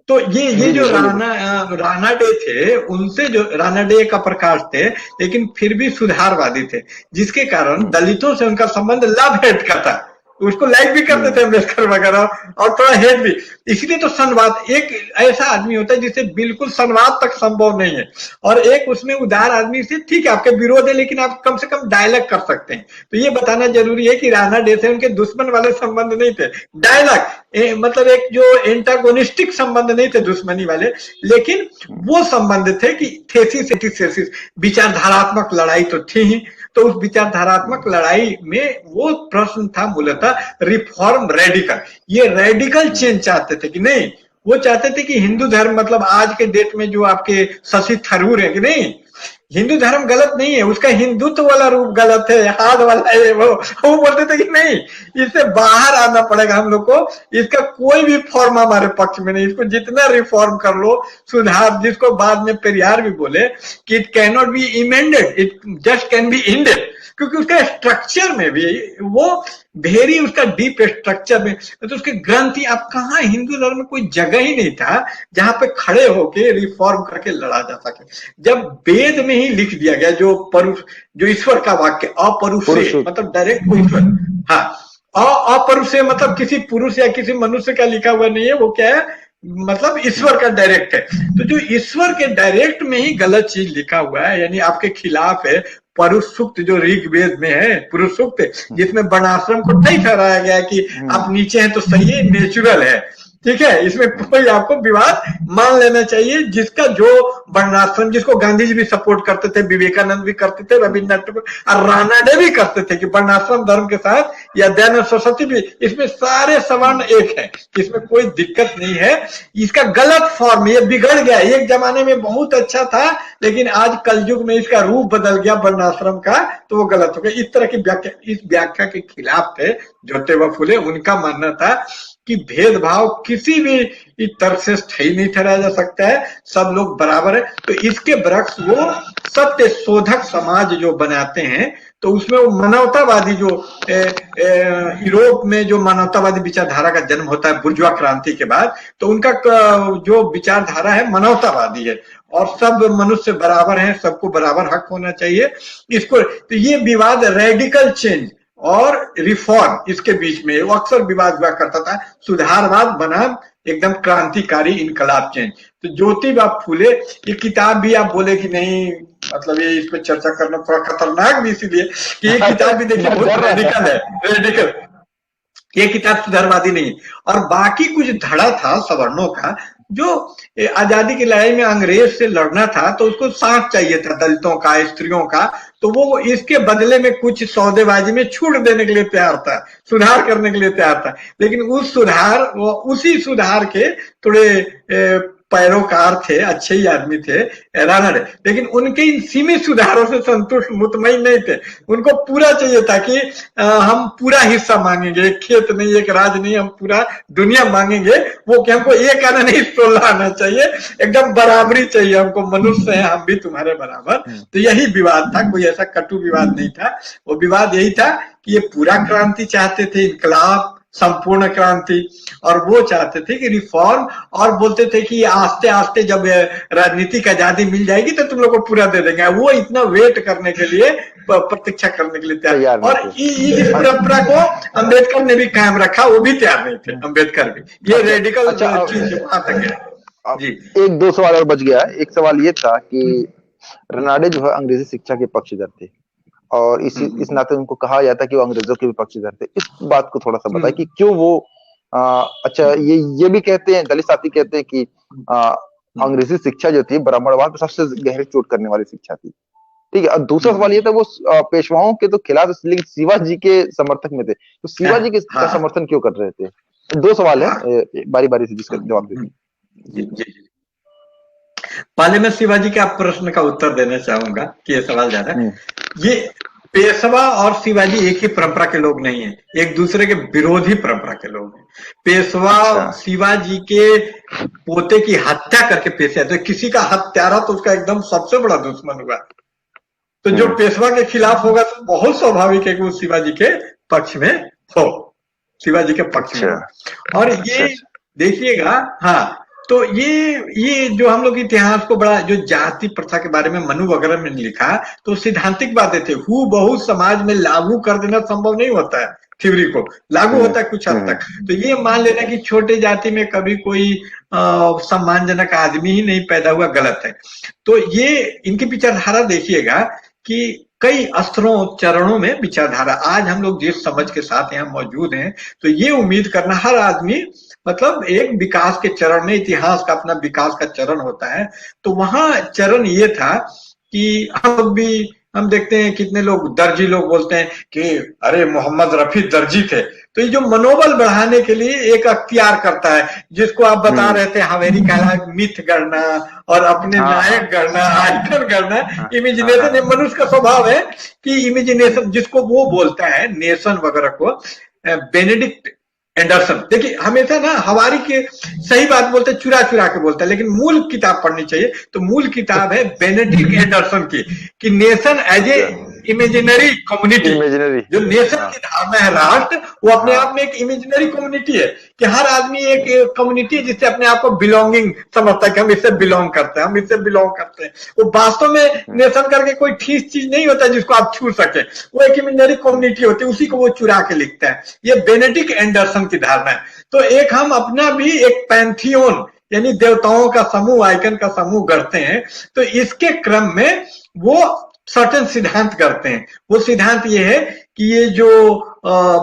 तो ये जी जी, जो बोलिए बोलिए। रानाडे थे, उनसे जो रानाडे का प्रकाश थे, लेकिन फिर भी सुधारवादी थे, जिसके कारण हम्म दलितों से उनका संबंध लव हेट का था। उसको लाइक भी करते हम्म थे अम्बेडकर वगैरह, और थोड़ा हेट भी। इसलिए तो संवाद, एक ऐसा आदमी होता है जिसे बिल्कुल संवाद तक संभव नहीं है, और एक उसमें उदार आदमी से ठीक है आपके विरोध है, लेकिन आप कम से कम डायलॉग कर सकते हैं। तो ये बताना जरूरी है कि राणा डे से उनके दुश्मन वाले संबंध नहीं थे। डायलॉग मतलब एक जो एंटागोनिस्टिक संबंध नहीं थे दुश्मनी वाले, लेकिन वो संबंध थे कि थेसिस एंटीथेसिस, विचारधारात्मक लड़ाई तो थी ही। तो उस विचारधारात्मक लड़ाई में वो प्रश्न था मूलतः रिफॉर्म रेडिकल। ये रेडिकल चेंज चाहते थे कि नहीं, वो चाहते थे कि हिंदू धर्म, मतलब आज के डेट में जो आपके शशि थरूर है कि नहीं, हिंदू धर्म गलत नहीं है, उसका हिंदुत्व वाला रूप गलत है, हाथ वाला है वो बोलते थे कि नहीं, इससे बाहर आना पड़ेगा हम लोग को, इसका कोई भी फॉर्म हमारे पक्ष में नहीं, इसको जितना रिफॉर्म कर लो, सुधार, जिसको बाद में पेरियार भी बोले कि it can not be amended, it just can be ended, क्योंकि उसका स्ट्रक्चर में भी वो वेरी, उसका डीप स्ट्रक्चर में, तो उसके ग्रंथि, आप कहा हिंदू धर्म में कोई जगह ही नहीं था जहां पे खड़े होके रिफॉर्म करके लड़ा जा सके। जब वेद में ही लिख दिया गया जो परुष, जो ईश्वर का वाक्य अपरुषे, मतलब डायरेक्ट कोई ईश्वर, हाँ, अपरुषे मतलब किसी पुरुष या किसी मनुष्य का लिखा हुआ नहीं है, वो क्या है, मतलब ईश्वर का डायरेक्ट है। तो जो ईश्वर के डायरेक्ट में ही गलत चीज लिखा हुआ है, यानी आपके खिलाफ है। पुरुष सूक्त जो ऋग्वेद में है, पुरुष सूक्त, जिसमें वर्णाश्रम को नहीं ठहराया गया कि आप नीचे हैं तो सही है, नेचुरल है, ठीक है, इसमें कोई आपको विवाद मान लेना चाहिए। जिसका जो वर्णाश्रम, जिसको गांधी जी भी सपोर्ट करते थे, विवेकानंद भी करते थे, रविन्द्रनाथ टैगोर और रानाडे भी करते थे कि वर्णाश्रम धर्म के साथ, या दयानंद सरस्वती भी, इसमें सारे सवर्ण एक है, इसमें कोई दिक्कत नहीं है। इसका गलत फॉर्म, ये बिगड़ गया, एक जमाने में बहुत अच्छा था, लेकिन आज कलयुग में इसका रूप बदल गया वर्णाश्रम का, तो वो गलत हो गया। इस तरह की व्याख्या, इस व्याख्या के खिलाफ थे ज्योतिबा फुले। उनका मानना था कि भेदभाव किसी भी तर्क से सही नहीं ठहराया जा सकता है, सब लोग बराबर है। तो इसके बरक्स वो सत्य शोधक समाज जो बनाते हैं, तो उसमें वो मानवतावादी जो यूरोप में जो मानवतावादी विचारधारा का जन्म होता है बुर्जुआ क्रांति के बाद, तो उनका जो विचारधारा है मानवतावादी है, और सब मनुष्य बराबर हैं, सबको बराबर हक होना चाहिए। इसको, तो ये विवाद रेडिकल चेंज और रिफॉर्म, इसके बीच में वो अक्सर विवाद हुआ करता था। सुधारवाद बनाम एकदम क्रांतिकारी इनकलाब चेंज। तो ज्योतिबा फुले, ये किताब भी आप बोले कि नहीं, मतलब ये इस पे चर्चा करना थोड़ा खतरनाक भी इसीलिए कि ये किताब भी देखिए बहुत रेडिकल है, रेडिकल। ये किताब सुधारवादी नहीं, और बाकी कुछ धड़ा था सवर्णों का, जो आजादी की लड़ाई में अंग्रेज से लड़ना था, तो उसको साथ चाहिए था, दलितों का, स्त्रियों का, तो वो इसके बदले में कुछ सौदेबाजी में छूट देने के लिए तैयार था, सुधार करने के लिए तैयार था। लेकिन उस सुधार, वो उसी सुधार के थोड़े पैरोकार थे, अच्छे ही आदमी थे रानाडे, लेकिन उनके इन सीमित सुधारों से संतुष्ट, मुतमईन नहीं थे। उनको पूरा चाहिए था कि हम पूरा हिस्सा मांगेंगे, एक खेत नहीं, एक राज नहीं, हम पूरा दुनिया मांगेंगे। वो कि हमको एक आना नहीं, 16 आना चाहिए, एकदम बराबरी चाहिए हमको, मनुष्य है हम भी तुम्हारे बराबर। तो यही विवाद था, कोई ऐसा कटु विवाद नहीं था। वो विवाद यही था कि ये पूरा क्रांति चाहते थे, इनकलाब, संपूर्ण क्रांति, और वो चाहते थे कि रिफॉर्म, और बोलते थे कि आस्ते आस्ते जब राजनीतिक आजादी मिल जाएगी तो तुम लोग को पूरा दे देंगे। वो इतना वेट करने के लिए, प्रतीक्षा करने के लिए तैयार, और इस परंपरा को अम्बेडकर ने भी कायम रखा, वो भी तैयार नहीं थे अम्बेडकर भी। ये रेडिकल चीज वहां तक है जी। एक दो सवाल और बच गया। एक सवाल ये था कि रानाडे जो है अंग्रेजी शिक्षा के पक्षधर थे, और इस नाते उनको कहा जाता है कि वो अंग्रेजों के भी पक्षधर थे। इस बात को थोड़ा सा बताएं कि क्यों वो अच्छा, ये भी कहते हैं, दलित साथी कहते हैं कि अंग्रेजी शिक्षा जो थी ब्राह्मणवाद पर सबसे गहरी चोट करने वाली शिक्षा थी, ठीक है। और दूसरा सवाल ये था, वो पेशवाओं के तो खिलाफ, लेकिन शिवाजी के समर्थक में थे, तो शिवाजी के समर्थन क्यों कर रहे थे? दो सवाल है, बारी बारी से जिसका जवाब दीजिए। पहले मैं शिवाजी के आप प्रश्न का उत्तर देना चाहूंगा कि ये सवाल ज्यादा, ये पेशवा और शिवाजी एक ही परंपरा के लोग नहीं है, एक दूसरे के विरोधी परंपरा के लोग हैं। पेशवा शिवाजी के पोते की हत्या करके पेश आए, तो किसी का हत्यारा तो उसका एकदम सबसे बड़ा दुश्मन हुआ। तो जो पेशवा के खिलाफ होगा तो बहुत स्वाभाविक है कि वो शिवाजी के पक्ष में हो, शिवाजी के पक्ष में। और ये देखिएगा, हाँ, तो ये जो हम लोग इतिहास को बड़ा, जो जाति प्रथा के बारे में मनु वगैरह में लिखा, तो सिद्धांतिक बातें थे, हु बहु समाज में लागू कर देना संभव नहीं होता है, थ्योरी को लागू होता है कुछ हद तक। तो ये मान लेना कि छोटे जाति में कभी कोई सम्मानजनक आदमी ही नहीं पैदा हुआ, गलत है। तो ये इनकी विचारधारा देखिएगा कि कई स्तरों चरणों में विचारधारा, आज हम लोग जिस समझ के साथ यहाँ मौजूद हैं, तो ये उम्मीद करना हर आदमी, मतलब एक विकास के चरण में, इतिहास का अपना विकास का चरण होता है, तो वहां चरण ये था कि हम देखते हैं कितने लोग दर्जी लोग बोलते हैं कि अरे मोहम्मद रफी दर्जी थे, तो ये जो मनोबल बढ़ाने के लिए एक अख्तियार करता है, जिसको आप बता रहे थे हवेली कहला, मिथ गढ़ना और अपने नायक गढ़ना, आइकन गढ़ना, इमेजिनेशन। ये मनुष्य का स्वभाव है कि इमेजिनेशन, जिसको वो बोलता है नेशन वगैरह को, बेनेडिक्ट एंडरसन, देखिए हमेशा ना हवारी के सही बात बोलते, चुरा चुरा के बोलता है, लेकिन मूल किताब पढ़नी चाहिए। तो मूल किताब है बेनेडिक्ट एंडरसन की, कि nation as a imaginary community. जो नेशन की धारणा है, राष्ट्र, वो अपने आप में एक इमेजिनरी कम्युनिटी है, कि हर आदमी एक कम्युनिटी है जिससे अपने आप को बिलोंगिंग समझता है कि हम इससे बिलोंग करते हैं, हम इससे बिलोंग करते हैं। वो वास्तव में नेशन करके कोई ठीक चीज नहीं होता जिसको आप छू सके, वो एक इमेजिनरी कम्युनिटी होती है, उसी को वो चुरा के लिखता है। ये बेनेडिक्ट एंडरसन की धारणा है। तो एक हम अपना भी एक पैंथियोन, यानी देवताओं का समूह, आइकन का समूह गढ़ते हैं। तो इसके क्रम में वो सर्टेन सिद्धांत करते हैं। वो सिद्धांत ये है कि ये जो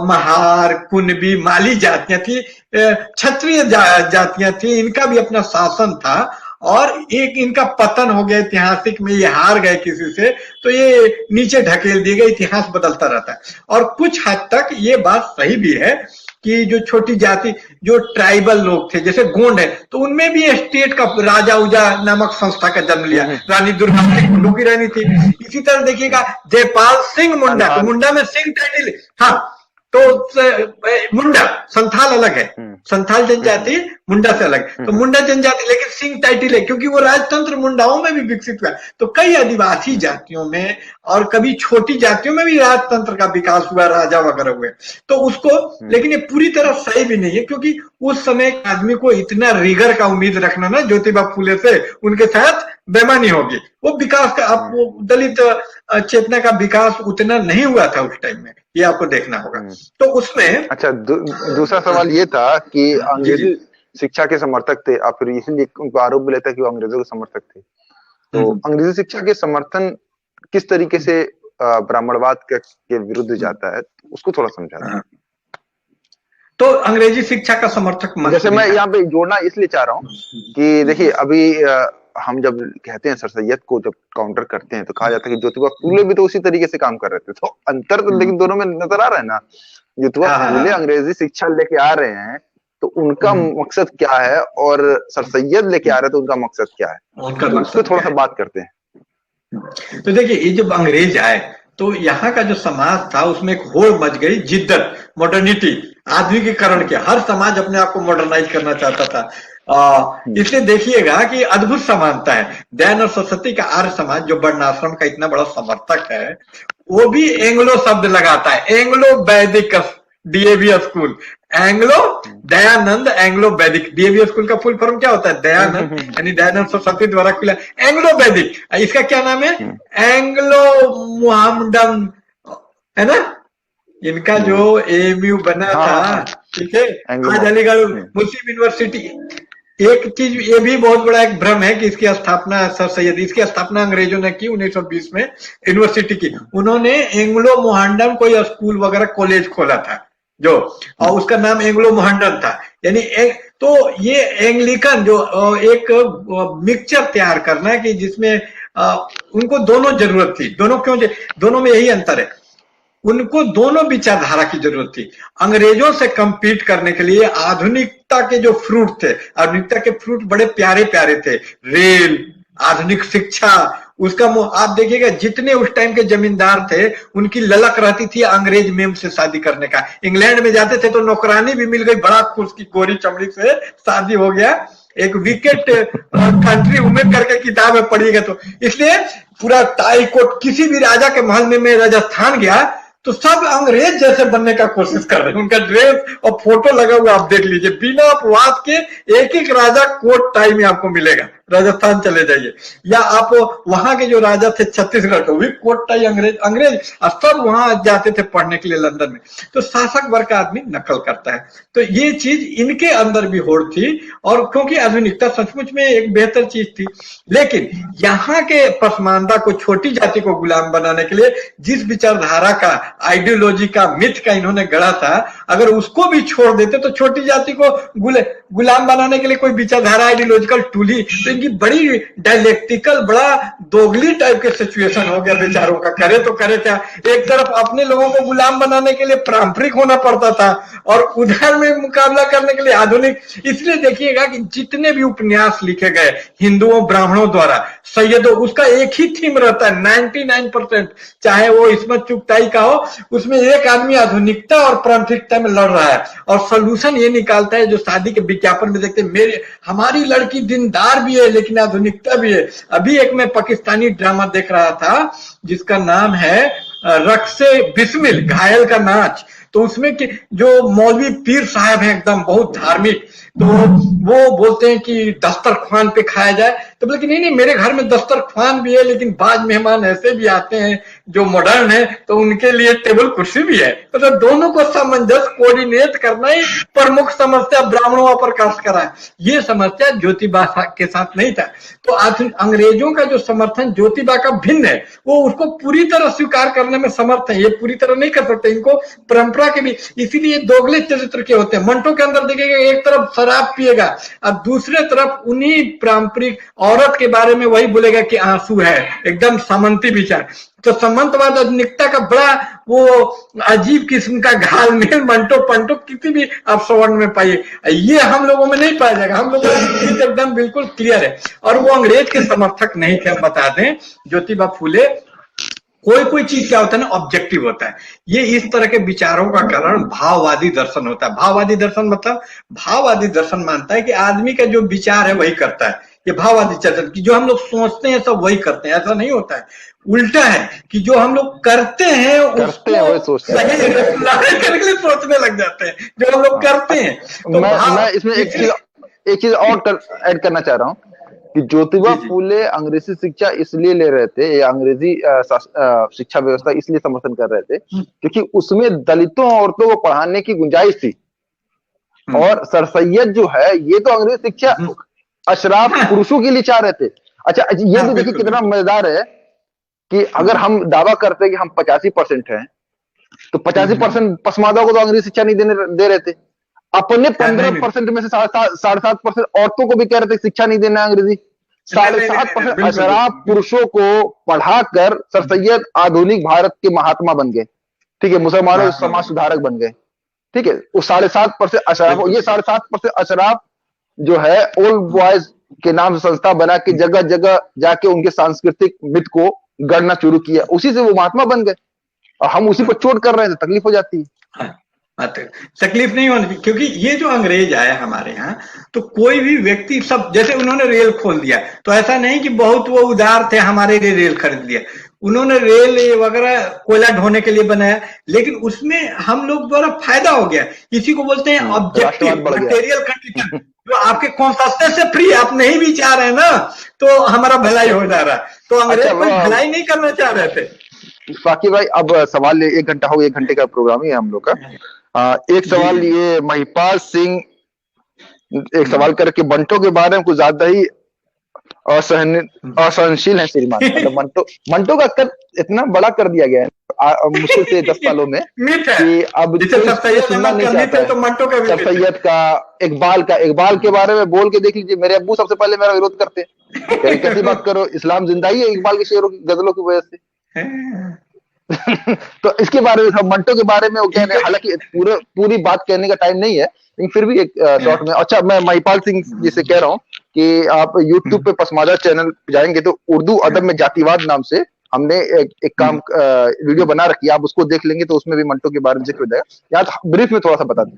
महार, कुनबी, माली जातियां थी, क्षत्रिय जातियां थी, इनका भी अपना शासन था, और एक इनका पतन हो गया ऐतिहासिक में, ये हार गए किसी से, तो ये नीचे ढकेल दिए गए, इतिहास बदलता रहता है। और कुछ हद तक ये बात सही भी है कि जो छोटी जाति, जो ट्राइबल लोग थे, जैसे गोंड है, तो उनमें भी स्टेट का राजा उजा नामक संस्था का जन्म लिया। रानी दुर्गावती कुल्लू की रानी थी। इसी तरह देखिएगा जयपाल सिंह मुंडा, तो मुंडा में सिंह टाइटल, हाँ, तो मुंडा संथाल अलग है, संथाल जनजाति मुंडा से अलग, तो मुंडा जनजाति, लेकिन सिंह टाइटल है क्योंकि वो राजतंत्र मुंडाओं में भी विकसित हुआ। तो कई आदिवासी जातियों में और कभी छोटी जातियों में भी राजतंत्र का विकास हुआ, राजा वगैरह हुए, तो उसको, लेकिन ये पूरी तरह सही भी नहीं है, क्योंकि उस समय आदमी को इतना रिगर का उम्मीद रखना ना ज्योतिबा फूले से, उनके साथ बेमानी होगी। वो विकास का, आप वो दलित चेतना का विकास उतना नहीं हुआ था उस टाइम में, ये आपको देखना होगा। तो उसमें अच्छा, दूसरा सवाल ये था कि अंग्रेजी शिक्षा के समर्थक थे, आप फिर इसलिए उनको आरोप भी लेता है कि वो अंग्रेजों के समर्थक थे। तो अंग्रेजी शिक्षा के समर्थन किस तरीके से ब्राह्मणवाद के विरुद्ध जाता है, उसको थोड़ा समझाना। तो अंग्रेजी शिक्षा का समर्थक, जैसे मैं यहाँ पे जोड़ना इसलिए चाह रहा हूँ कि देखिए अभी हम जब कहते हैं सर सैयद को जब काउंटर करते हैं तो कहा जाता है कि ज्योतिबा फूले भी तो उसी तरीके से काम कर रहे थे। तो अंतर तो लेकिन दोनों में नजर आ रहा है ना। ज्योतिबा फूले अंग्रेजी शिक्षा लेके आ रहे हैं तो उनका मकसद क्या है, और सर सैयद लेके आ रहे हैं तो उनका मकसद क्या है, उसको थोड़ा सा बात करते हैं। तो देखिए, ये जब अंग्रेज आए तो यहाँ का जो समाज था उसमें एक होड़ मच गई, जिद्दत, मॉडर्निटी, आधुनिकीकरण के। हर समाज अपने आप को मॉडर्नाइज करना चाहता था। इसलिए देखिएगा कि अद्भुत समानता है। दयानंद और सरस्वती का आर्य समाज, जो वर्णाश्रम का इतना बड़ा समर्थक है, वो भी एंग्लो शब्द लगाता है, एंग्लो वैदिक DAV school, Anglo Dayanand Anglo वैदिक। डीएवी स्कूल का फुल फॉर्म क्या होता है? दयानंद, यानी दयानंद सरस्वती द्वारा खुला एंग्लो वैदिक। इसका क्या नाम है? एंग्लो मुहम्मदन, है ना। इनका जो एएमयू बना था, ठीक है, आज अलीगढ़ मुस्लिम यूनिवर्सिटी। एक चीज ये भी बहुत बड़ा एक भ्रम है कि इसकी स्थापना सर सैयद, इसकी स्थापना अंग्रेजों ने की 1920 में, यूनिवर्सिटी की। उन्होंने एंग्लो मोहम्मदन कोई स्कूल वगैरह कॉलेज खोला था जो, और उसका नाम एंग्लो मोहम्मदन था। यानी तो ये एंग्लिकन जो एक मिक्सचर तैयार करना है कि जिसमें उनको दोनों जरूरत थी। दोनों क्यों? दोनों में यही अंतर है, उनको दोनों विचारधारा की जरूरत थी। अंग्रेजों से compete करने के लिए आधुनिकता के जो फ्रूट थे, आधुनिकता के फ्रूट बड़े प्यारे प्यारे थे, रेल, आधुनिक शिक्षा, उसका आप देखिएगा जितने उस टाइम के जमींदार थे उनकी ललक रहती थी अंग्रेज मेम से शादी करने का। इंग्लैंड में जाते थे तो नौकरानी भी मिल गई, बड़ा खुश की गोरी चमड़ी से शादी हो गया। एक विकेट कंट्री वुमेन करके किताब में पढ़िएगा तो। इसलिए पूरा टाई कोट, किसी भी राजा के महल में मैं राजस्थान गया तो सब अंग्रेज जैसे बनने का कोशिश कर रहे हैं। उनका ड्रेस और फोटो लगा हुआ आप देख लीजिए, बिना अपवाद के एक एक राजा कोट टाई में आपको मिलेगा। राजस्थान चले जाइए, या आप वहां के जो राजा थे छत्तीसगढ़ के, भी कोट टाई अंग्रेज अंग्रेज सब वहां जाते थे पढ़ने के लिए लंदन में। तो शासक वर्ग का आदमी नकल करता है। तो ये चीज इनके अंदर भी होड़ थी, और क्योंकि आधुनिकता सचमुच में एक बेहतर चीज थी, लेकिन यहाँ के पसमानदा को, छोटी जाति को गुलाम बनाने के लिए जिस विचारधारा का, आइडियोलॉजी का, मिथ का इन्होंने गढ़ा था, अगर उसको भी छोड़ देते तो छोटी जाति को गुलाम बनाने के लिए कोई विचारधारा, आइडियोलॉजिकल टूल ही, तो इनकी बड़ी डायलेक्टिकल, बड़ा दोगली टाइप के सिचुएशन हो गया बेचारों का। करे तो करे क्या, एक तरफ अपने लोगों को गुलाम बनाने के लिए पारंपरिक होना पड़ता था, और उधर में मुकाबला करने के लिए आधुनिक। इसलिए देखिएगा कि जितने भी उपन्यास लिखे गए हिंदुओं ब्राह्मणों द्वारा, सैयदों, उसका एक ही थीम रहता है 99%, चाहे वो इस्मत चुगताई का हो, उसमें एक आदमी आधुनिकता और पारंपरिकता में लड़ रहा है, और सोल्यूशन ये निकालता है जो शादी के विज्ञापन में देखते हैं, हमारी लड़की दीनदार भी है लेकिन आधुनिकता भी है। अभी एक मैं पाकिस्तानी ड्रामा देख रहा था जिसका नाम है रक्से बिस्मिल, घायल का नाच। तो उसमें कि जो मौलवी पीर साहब हैं एकदम बहुत धार्मिक, तो वो बोलते हैं कि दस्तरख्वान पे खाया जाए, तो बोले कि नहीं नहीं, मेरे घर में दस्तरख्वान भी है, लेकिन बाज मेहमान ऐसे भी आते हैं जो मॉडर्न है, तो उनके लिए टेबल कुर्सी भी है। मतलब तो दोनों को सामंजस्य कोऑर्डिनेट करना ही प्रमुख समस्या ब्राह्मणों पर कास्ट करा है। ये समस्या ज्योतिबा के साथ नहीं था। तो अंग्रेजों का जो समर्थन ज्योतिबा का भिन्न है, वो उसको पूरी तरह स्वीकार करने में समर्थ है, ये पूरी तरह नहीं कर सकते। इनको परंपरा के भी, इसीलिए दोगले चरित्र के होते हैं। मंटो के अंदर देखेगा, एक तरफ शराब पिएगा और दूसरे तरफ उन्हीं पारंपरिक औरत के बारे में वही बोलेगा कि आंसू है, एकदम सामंती विचार। तो सामंतवाद आधुनिकता का बड़ा वो अजीब किस्म का घालमेल मंटो पंटो किसी भी आप सवर्ण में पाइए, ये हम लोगों में नहीं पाया जाएगा। हम लोगों की एकदम बिल्कुल क्लियर है। और वो अंग्रेज के समर्थक नहीं थे। बता दें, ज्योतिबा फूले, कोई चीज क्या होता है ना, ऑब्जेक्टिव होता है। ये इस तरह के विचारों का कारण भाववादी दर्शन होता है। भाववादी दर्शन मतलब, भाववादी दर्शन मानता है कि आदमी का जो विचार है वही करता है। ये भाववादी दर्शन की जो हम लोग सोचते हैं सब वही करते हैं, ऐसा नहीं होता है। उल्टा है कि जो हम लोग करते हैं उसको सही करने के लिए सोचने लग जाते हैं, जो हम लोग करते हैं। तो मैं इसमें एक चीज और ऐड करना चाह रहा हूँ कि ज्योतिबा फूले अंग्रेजी शिक्षा इसलिए ले रहे थे, या अंग्रेजी शिक्षा व्यवस्था इसलिए समर्थन कर रहे थे क्योंकि उसमें दलितों औरतों को पढ़ाने की गुंजाइश थी। और सर सैयद जो है, ये तो अंग्रेजी शिक्षा अशराफ पुरुषों के लिए चाह रहे थे। अच्छा, ये भी देखिए कितना मजेदार है कि अगर हम दावा करते हैं कि हम 85% हैं, तो 85% पसमानदाओं को तो अंग्रेजी शिक्षा नहीं दे रहे थे। अपने 15% में से 7.5% औरतों को भी कह रहे थे शिक्षा नहीं देना अंग्रेजी। 7.5% अशराफ पुरुषों को पढ़ाकर सर सैयद आधुनिक भारत के महात्मा बन गए। ठीक है, मुसलमानों समाज सुधारक बन गए। ठीक है, वो 7.5% अशराफ, ये 7.5% अशराफ जो है ओल्ड बॉयज के नाम से संस्था बना के जगह जगह जाके उनके सांस्कृतिक मिथ को गढ़ना शुरू किया, उसी से वो महात्मा बन गए। और हम उसी पर चोट कर रहे हैं, तो तकलीफ हो जाती है। तकलीफ नहीं होनी चाहिए, क्योंकि ये जो अंग्रेज आए हमारे यहाँ, तो कोई भी व्यक्ति, सब जैसे उन्होंने रेल खोल दिया, तो ऐसा नहीं कि बहुत वो उदार थे हमारे लिए रेल खरीद लिया। उन्होंने रेल वगैरह कोयला ढोने के लिए बनाया, लेकिन उसमें हम लोग द्वारा फायदा हो गया। इसी को बोलते हैं ऑब्जेक्टिव मटेरियल कंडीशन, जो आपके कॉन्शसनेस से फ्री, आप नहीं भी चाह रहे हैं ना, तो हमारा भलाई हो जा रहा है। तो अंग्रेज कोई भलाई नहीं करना चाह रहे थे। बाकी भाई, अब सवाल 1 घंटा हो, 1 घंटे का प्रोग्राम ही है हम लोग का। एक सवाल ये महिपाल सिंह एक सवाल करके बंटो के बारे में कुछ ज्यादा ही असहनशील है श्रीमान। मतलब मंटो का कद इतना बड़ा कर दिया गया है मुश्किल से 10 सालों में कि अब सुनना नहीं चाहता है। सर सैयद का, इकबाल के बारे में बोल के देख लीजिए, मेरे अब्बू सबसे पहले मेरा विरोध करते हैं। कैसी बात करो, इस्लाम जिंदा ही है इकबाल के शेरों की, गजलों की वजह से। तो इसके बारे में, मंटो के बारे में वो कह रहे हैं, हालांकि पूरी बात कहने का टाइम नहीं है, लेकिन फिर भी एक शॉर्ट में। अच्छा, मैं महिपाल सिंह जी से कह रहा हूँ कि आप YouTube पे पसमादा चैनल जाएंगे तो उर्दू अदब में जातिवाद नाम से हमने एक काम वीडियो बना रखी है, आप उसको देख लेंगे तो उसमें भी मंटो के बारे में जिक्र हो जाएगा। यहाँ ब्रीफ में थोड़ा सा बता दें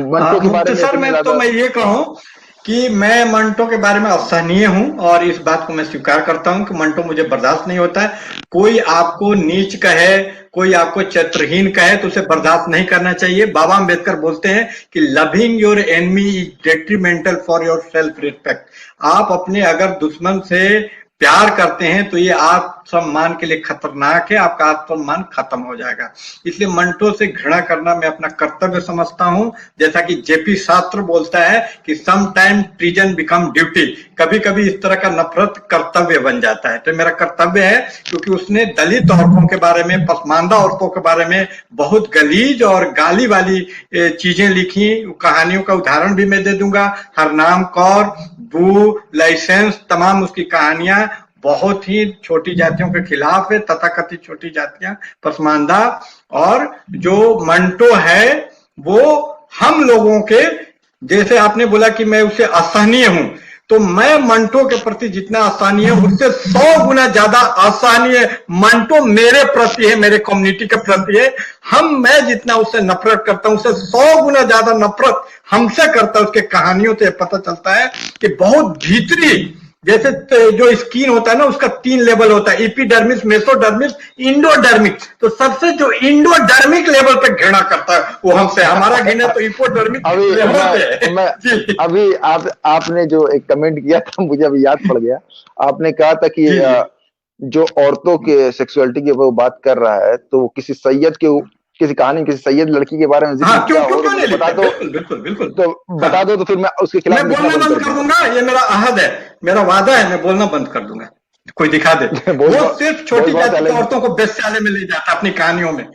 मंटो के बारे में। सर मैं ये कहूँ कि मैं मंटो के बारे में असहनीय हूं, और इस बात को मैं स्वीकार करता हूं कि मंटो मुझे बर्दाश्त नहीं होता है। कोई आपको नीच कहे, कोई आपको चरित्रहीन कहे तो उसे बर्दाश्त नहीं करना चाहिए। बाबा अम्बेडकर बोलते हैं कि loving your enemy is detrimental for your self respect. आप अपने अगर दुश्मन से प्यार करते हैं तो ये आत्मसम्मान के लिए खतरनाक है, आपका आत्मसम्मान खत्म हो जाएगा। इसलिए मंटो से घृणा करना मैं अपना कर्तव्य समझता हूं। जैसा कि जेपी शास्त्र बोलता है कि some time prison become duty, कभी कभी इस तरह का नफरत कर्तव्य बन जाता है। तो मेरा कर्तव्य है, क्योंकि उसने दलित औरतों के बारे में, पसमानदा औरतों के बारे में बहुत गलीज और गाली वाली चीजें लिखी। कहानियों का उदाहरण भी मैं दे दूंगा। हरनाम कौर, बू, लाइसेंस, तमाम उसकी कहानियां बहुत ही छोटी जातियों के खिलाफ है, तथाकथित छोटी जातियां, पसमानदा। और जो मंटो है वो हम लोगों के, जैसे आपने बोला कि मैं उससे असहनीय हूं, तो मैं मंटो के प्रति जितना असहनीय हूं उससे 100 गुना ज्यादा असहनीय मंटो मेरे प्रति है, मेरे कम्युनिटी के प्रति है। मैं जितना उससे नफरत करता हूं उससे 100 गुना ज्यादा नफरत हमसे करता है। उसके कहानियों से पता चलता है कि बहुत भीतरी, जैसे जो स्किन होता है ना उसका 3 लेवल होता है, एपिडर्मिस, मेसोडर्मिस, इंडोडर्मिक। तो सबसे जो इंडोडर्मिक लेवल पे घृणा करता है वो हमसे, हमारा घृणा तो इपोडर्मिक लेवल पे। अभी आपने जो एक कमेंट किया था मुझे अभी याद पड़ गया। आपने कहा था कि जो औरतों के सेक्सुअलिटी की वो बात कर रहा है, तो किसी सैयद के, किसी कहानी, किसी सैयद लड़की के बारे में जिक्र किया हो तो बता दो। बिल्कुल बिल्कुल, तो बता दो तो फिर मैं उसके खिलाफ बोलना बंद कर दूंगा। ये मेरा अहद है, मेरा वादा है, मैं बोलना बंद कर दूंगा। कोई दिखा दे। वो सिर्फ छोटी जाति की औरतों को बेश्यालय में ले जाता अपनी कहानियों में।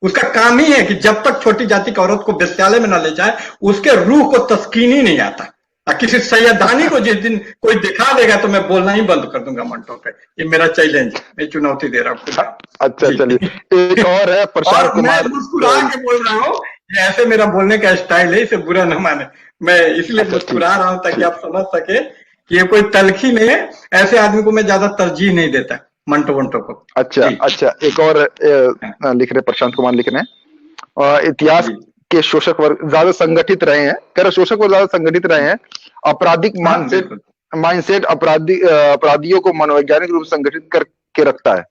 उसका काम ही है कि जब तक छोटी जाति की औरत को बेश्यालय में ना ले जाए उसके रूह को तस्कीन ही नहीं आता। किसी सैयदानी को जिस दिन कोई दिखा देगा तो मैं बोलना ही बंद कर दूंगा मंटो पे। ये मेरा चैलेंज, मैं चुनौती दे रहा हूँ। अच्छा चलिए, एक और है प्रशांत कुमार। मैं मुस्कुरा के बोल रहा हूँ, ऐसे मेरा बोलने का स्टाइल है, इसे बुरा न माने। मैं इसलिए मुस्कुरा रहा हूँ ताकि आप समझ सके कि ये कोई तलखी नहीं है। ऐसे आदमी को मैं ज्यादा तरजीह नहीं देता, मंटो वंटो को। अच्छा, एक और लिख रहे प्रशांत कुमार, लिख रहे हैं इतिहास के शोषक वर्ग ज्यादा संगठित रहे हैं, कह रहे शोषक वर्ग ज्यादा संगठित रहे हैं। आपराधिक माइंडसेट अपराधियों को मनोवैज्ञानिक रूप से संगठित करके रखता है।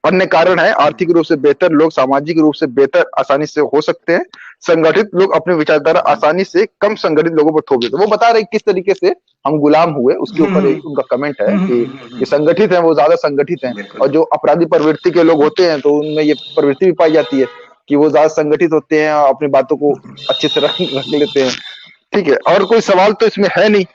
अन्य कारण है, आर्थिक रूप से बेहतर लोग सामाजिक रूप से बेहतर आसानी से हो सकते हैं। संगठित लोग अपने विचारधारा आसानी से कम संगठित लोगों पर थोप देते हैं। वो बता रहे किस तरीके से हम गुलाम हुए, उसके ऊपर उनका कमेंट है कि संगठित है वो ज्यादा संगठित हैं, और जो अपराधी प्रवृत्ति के लोग होते हैं तो उनमें ये प्रवृत्ति भी पाई जाती है कि वो ज्यादा संगठित होते हैं और अपनी बातों को अच्छे से रख लेते हैं। ठीक है, और कोई सवाल तो इसमें है नहीं,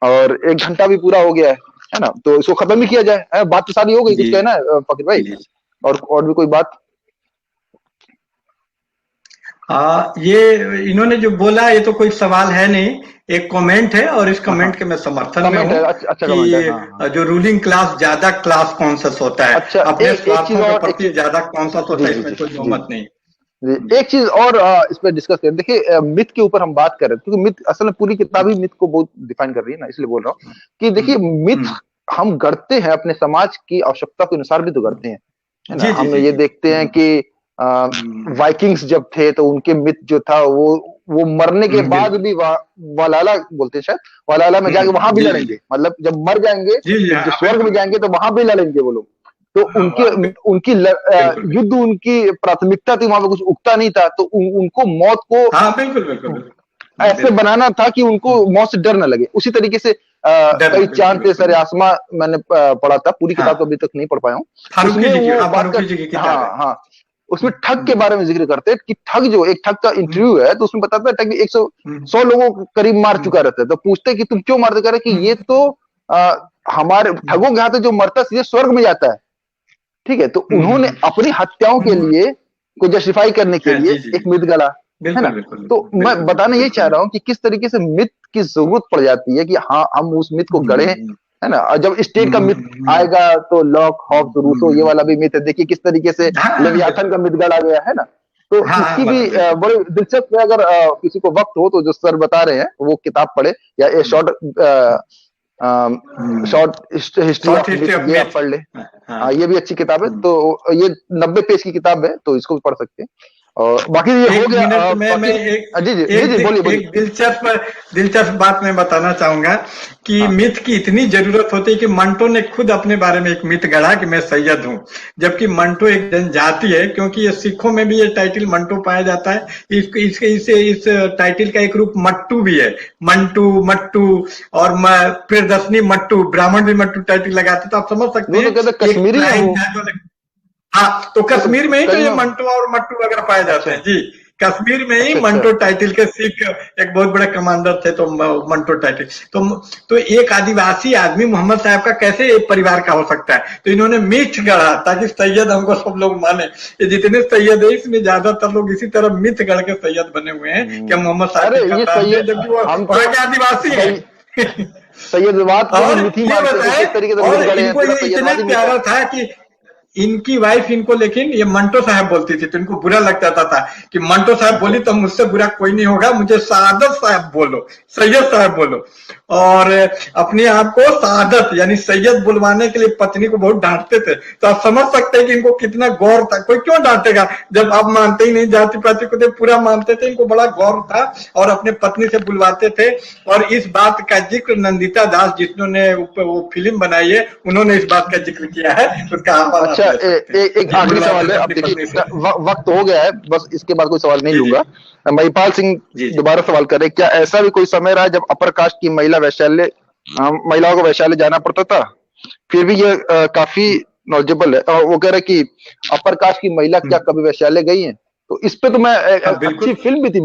और 1 घंटा भी पूरा हो गया है ना, तो इसको खत्म ही किया जाए। बात तो सारी हो गई, कुछ कहना है फकीर भाई? और भी कोई बात? ये इन्होंने जो बोला ये तो कोई सवाल है नहीं, एक कमेंट है, और इस कमेंट के मैं समर्थन में हूँ। अच्छा कि जो रूलिंग क्लास ज्यादा क्लास कॉन्शियस होता है, अपने स्वार्थों के प्रति ज्यादा कॉन्शियस होता है, इसमें कोई मत नहीं। एक चीज और इस पर डिस्कस करें। देखिए मिथ के ऊपर हम बात कर रहे हैं, क्योंकि मिथ असल में पूरी किताब ही मिथ को बहुत डिफाइन कर रही है ना, इसलिए बोल रहा हूँ कि देखिए मिथ हम गढ़ते हैं अपने समाज की आवश्यकता के अनुसार भी तो गढ़ते हैं, है ना। हम ये देखते हैं कि वाइकिंग्स जब थे तो उनके मिथ जो था वो मरने के बाद भी वालाला बोलते हैं, शायद वालाला में जाके वहां भी लड़ेंगे, मतलब जब मर जाएंगे जो स्वर्ग में जाएंगे तो वहां भी लड़ेंगे वो लोग। तो उनकी युद्ध उनकी प्राथमिकता थी, वहां पे कुछ उगता नहीं था, तो उनको मौत को बिल्कुल ऐसे बनाना था कि उनको मौत से डर न लगे। उसी तरीके से कई चांद थे सर आसमां, मैंने पढ़ा था, पूरी किताब तो अभी तक नहीं पढ़ पाया हूँ। हाँ, उसमें ठग के बारे में जिक्र करते हैं कि ठग जो एक ठग का इंटरव्यू है तो उसमें बताता है ठग 100 लोगों को करीब मार चुका रहता है। तो पूछते कि तुम क्यों मारते, कह रहे कि ये तो हमारे ठगों के हाथ जो मरता सीधे स्वर्ग में जाता है। ठीक है, तो उन्होंने अपनी हत्याओं के लिए को जस्टिफाई करने के लिए एक मिथ गढ़ा, है ना। तो मैं बताना ये चाह रहा हूँ कि किस तरीके से मिथ की जरूरत पड़ जाती है कि हाँ हम उस मिथ को गढ़े, है ना। और जब स्टेट का मिथ आएगा तो लॉक, हॉब्स, रूसो, ये वाला भी मिथ है। देखिए किस तरीके से लेवियाथन का मिथ गढ़ा गया है ना। तो इसकी भी बड़ी दिलचस्प है। अगर किसी को वक्त हो तो जो सर बता रहे हैं वो किताब पढ़े, या ये शॉर्ट हिस्ट्री ऑफ मिथ, ये आप पढ़ ले। ये भी अच्छी किताब है। तो ये 90 पेज की किताब है, तो इसको भी पढ़ सकते हैं। और बाकी ये हो एक गया। मिनट में मैं जी जी जी जी, बोलिए बोलिए। एक दिलचस्प बात मैं बताना चाहूंगा कि हाँ मिथ की इतनी जरूरत होती है कि मंटो ने खुद अपने बारे में एक मिथ गढ़ा कि मैं सैयद हूँ, जबकि मंटो एक जनजाति है, क्योंकि ये सिखों में भी ये टाइटल मंटो पाया जाता है। इस टाइटल का एक रूप मट्टू भी है, मंटू मट्टू, और प्रियदर्शनी मट्टू, ब्राह्मण भी मट्टू टाइटल लगाते, तो आप समझ सकते वो तो हैं कहते एक कश्मीरी है ट्राइब वो। है जो। हाँ, तो वो तो कश्मीर में ही तो कई ये में। मंटो और मट्टू वगैरह पाए जाते अच्छा हैं जी। कश्मीर में ही अच्छा अच्छा। मंटो टाइटल के सिख एक बहुत बड़े कमांडर थे, तो मंटो टाइटल। तो एक आदिवासी आदमी मोहम्मद साहब का कैसे एक परिवार का हो सकता है? तो इन्होंने मिथ गढ़ा ताकि सैयद हमको सब लोग माने। ये जितने सैयद है इसमें ज्यादातर लोग इसी तरह मिथ गढ़ के सैयद बने हुए हैं कि हम मोहम्मद साहब अरे की ये खानदान में, सैयद, जबकि वो हम तो वहां के आदिवासी हैं। सैयदवाद को भी और मिथी ये मानते हैं, तो बताए, किस तरीके से और मिथ गढ़े हैं, इनको पूरा ये इतना सैयदवाद ही मिथ है। प्यारा था कि इनकी वाइफ इनको, लेकिन ये मंटो साहब बोलती थी तो इनको बुरा लगता था कि मंटो साहब अच्छा बोली तो मुझसे बुरा कोई नहीं होगा, मुझे सादत साहब बोलो, सैयद साहब बोलो। और अपने आप को सादत यानी सैयद बुलवाने के लिए पत्नी को बहुत डांटते थे। तो आप समझ सकते हैं कि इनको कितना गौर था। कोई क्यों डांटेगा जब आप मानते ही नहीं, जाति पाति को तो पूरा मानते थे। इनको बड़ा गौर था और अपने पत्नी से बुलवाते थे। और इस बात का जिक्र नंदिता दास, जिन्होंने वो फिल्म बनाई है, उन्होंने इस बात का जिक्र किया है, उसका हवाला अच्छा, दे सकते हैं। एक जी, आखिरी बुलवाते सवाल है, थे अब अपनी पत्नी देखिए से। वक्त हो गया है, बस इसके बाद कोई सवाल नहीं जी जी लूंगा। महिपाल सिंह जी जी। दोबारा सवाल कर रहे हैं, क्या ऐसा भी कोई समय रहा जब अपर कास्ट की महिलाओं को वैश्यालय जाना पड़ता था? फिर भी ये काफी नॉलेजेबल है। और वो कह रहे हैं कि अपर कास्ट की महिला क्या कभी वैश्यालय गई हैं? तो इस पे तो मैं हाँ अच्छी बिल्कुल। फिल्म भी थी,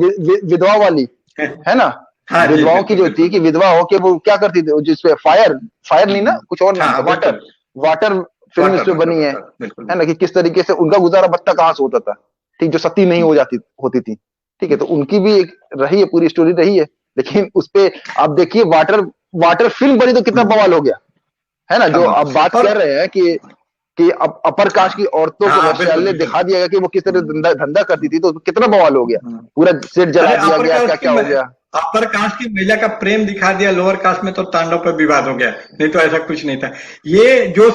विधवा वाली, है ना? हाँ जी, विधवाओं की बिल्कुल जो थी बिल्कुल। कि विधवा होके वो क्या करती थी, जिसपे फायर फायर नहीं ना, कुछ और नाम था, हाँ वाटर, बिल्कुल। वाटर फिल्म इस वाटर पे वाटर बनी वाटर, बिल्कुल है ना? बिल्कुल। कि किस तरीके से उनका गुजारा भत्ता कहाँ से होता था, ठीक, जो सती नहीं हो जाती होती थी, ठीक है? तो उनकी भी एक रही है, पूरी स्टोरी रही है। लेकिन उस पे आप देखिए, वाटर वाटर फिल्म बनी तो कितना बवाल हो गया, है ना? जो आप बात और कर रहे हैं कि अपर कास्ट की औरतों को हाँ बिल्कुल वैश्यालय बिल्कुल। दिखा दिया गया कि वो किस तरह धंधा धंधा करती थी, तो कितना बवाल हो गया, पूरा सेट अरे जला दिया गया, क्या क्या हो गया। अपर कास्ट की महिला का प्रेम दिखा दिया, लोअर कास्ट में तो तांडव पर विवाद हो गया। नहीं तो ऐसा कुछ नहीं था। ये जो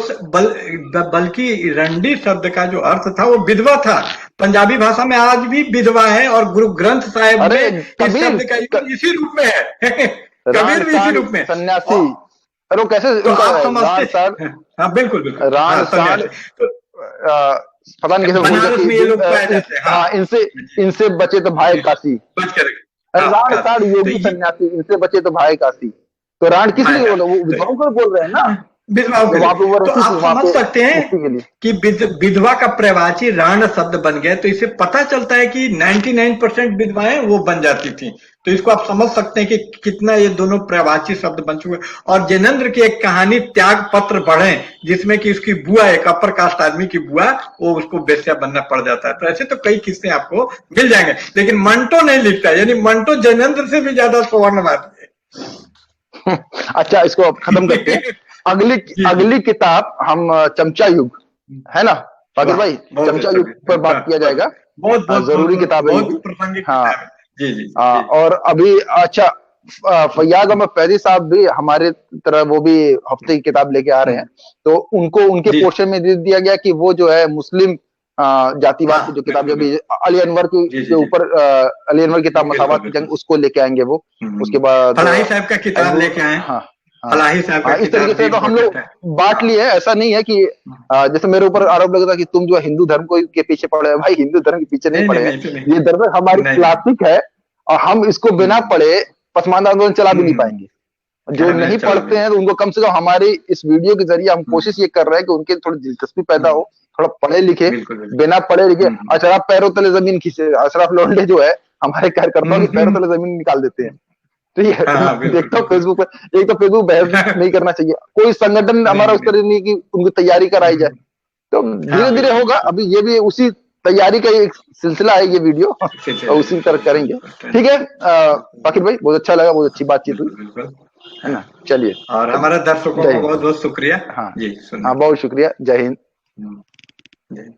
बल्कि रंडी शब्द का जो अर्थ था वो विधवा था। पंजाबी भाषा में आज भी विधवा है, और गुरु ग्रंथ साहिब अरे में इस कबीर, शब्द का यूज इसी रूप में है। रान कबीर भी इसी सांड रूप में। सन्यासी, और अरे वो कैसे तो उनका आप समझते, रान सांड, हाँ बिल्कुल बिल्कुल, हाँ रान सांड, सन्यासी। तो पता नहीं कैसे भूल गया बनारस कि में ये लोग पाए जाते हैं। हाँ हाँ, इनसे जी, इनसे बचे तो भाई काशी। बच कर। हाँ राण काशी। सांड तो योगी ये सन्यासी, इनसे बचे तो भाई काशी। तो राण किस भाई लिए का, बोल रहे, वो तो विधवाओं को बोल रहे हैं ना, विधवाओं के जब लिए। वहां पे वो तो रहती थी, आप वहां समझ पे सकते हैं मुक्ति के लिए। कि विधवा का प्रवाची राण शब्द बन गया, तो इससे पता चलता है कि 99% विधवाएं वो बन जाती थी। तो इसको आप समझ सकते हैं कि कितना ये दोनों प्रवाची शब्द बन चुके हैं। और जैनेन्द्र की एक कहानी त्याग पत्र बढ़े, जिसमें कि उसकी बुआ, एक अपर कास्ट आदमी की बुआ, वो उसको बेश्या बनना पड़ जाता है। तो ऐसे तो कई किस्से आपको मिल जाएंगे, लेकिन मंटो नहीं लिखता, यानी मंटो जैनेन्द्र से भी ज्यादा सवर्णवादी अच्छा, इसको अब खत्म करते हैं। है। अगली जी जी। अगली किताब हम चमचा युग, है ना फाकिर वाह, भाई? बहुत चमचा अच्छा, युग पर बात किया बहुत जाएगा। बहुत बहुत बहुत जरूरी बहुत किताब है ये बहुत भी। प्रासंगिक हाँ, किताब है। जी जी जी। और अभी अच्छा, फैयाज अहमद फैजी साहब भी हमारे तरह वो भी हफ्ते की किताब लेके आ रहे हैं, तो उनको उनके जी पोर्शन में दे दिया गया कि वो जो है मुस्लिम जातिवाद हाँ की जो किताब, बिल्कुल जो भी बिल्कुल। अली अनवर जी के जी जी। ऊपर, अली अनवर की किताब बिल्कुल मसावत की बिल्कुल। जंग, उसको लेके आएंगे वो। उसके हम्म। बाद फलाही साहब का किताब एंड्रू, लेके आए। हाँ हाँ फलाही साहब का हाँ, इस तरीके किताब भी से तो हम इम्पोर्टेंट लोग है। बांट लिए हैं। ऐसा नहीं है कि जैसे मेरे ऊपर आरोप लगा था कि तुम जो है हिंदू धर्म को के पीछे पड़े हैं। भाई, हिंदू धर्म के पीछे नहीं नहीं नहीं पड़े हैं, नहीं तो नहीं। ये दरअसल हमारी नहीं नहीं। क्लासिक है, और हम इसको बिना हम्म पढ़े पसमानदा आंदोलन चला भी नहीं हम्म। पाएंगे। जो नहीं नहीं चला भी पढ़ते नहीं। हैं तो उनको कम से कम हमारी इस वीडियो के जरिए हम हम्म कोशिश ये कर रहे हैं कि उनके थोड़ी दिलचस्पी पैदा हो, थोड़ा पढ़े लिखे। बिल्कुल बिल्कुल। बिना पढ़े लिखे हम्म अशराफ पैरों तले जमीन खींचे, अशराफ लोंडे जो है हमारे कार्यकर्ताओं की पैरों हम्म। तले जमीन निकाल देते हैं। तो ये हाँ हाँ मैं बिल्कुल देखता हूँ बिल्कुल। फेसबुक पर, एक तो फेसबुक बहस नहीं करना चाहिए, कोई संगठन नहीं हमारा नहीं उस तरह नहीं। नहीं कि उनकी तैयारी कराई जाए। तो हाँ धीरे धीरे बिल्कुल होगा, बिल्कुल। अभी ये भी उसी तैयारी का एक सिलसिला है ये वीडियो, और उसी तरह करेंगे। ठीक है फाकिर भाई, बहुत अच्छा लगा, बहुत अच्छी बातचीत हुई, बिल्कुल बिल्कुल। है ना? चलिए, और चलिए, हमारे दर्शकों जय को हिंद। बहुत बहुत शुक्रिया। हाँ जी सुनने हाँ, के बहुत शुक्रिया, जय हिंद। लिए। जय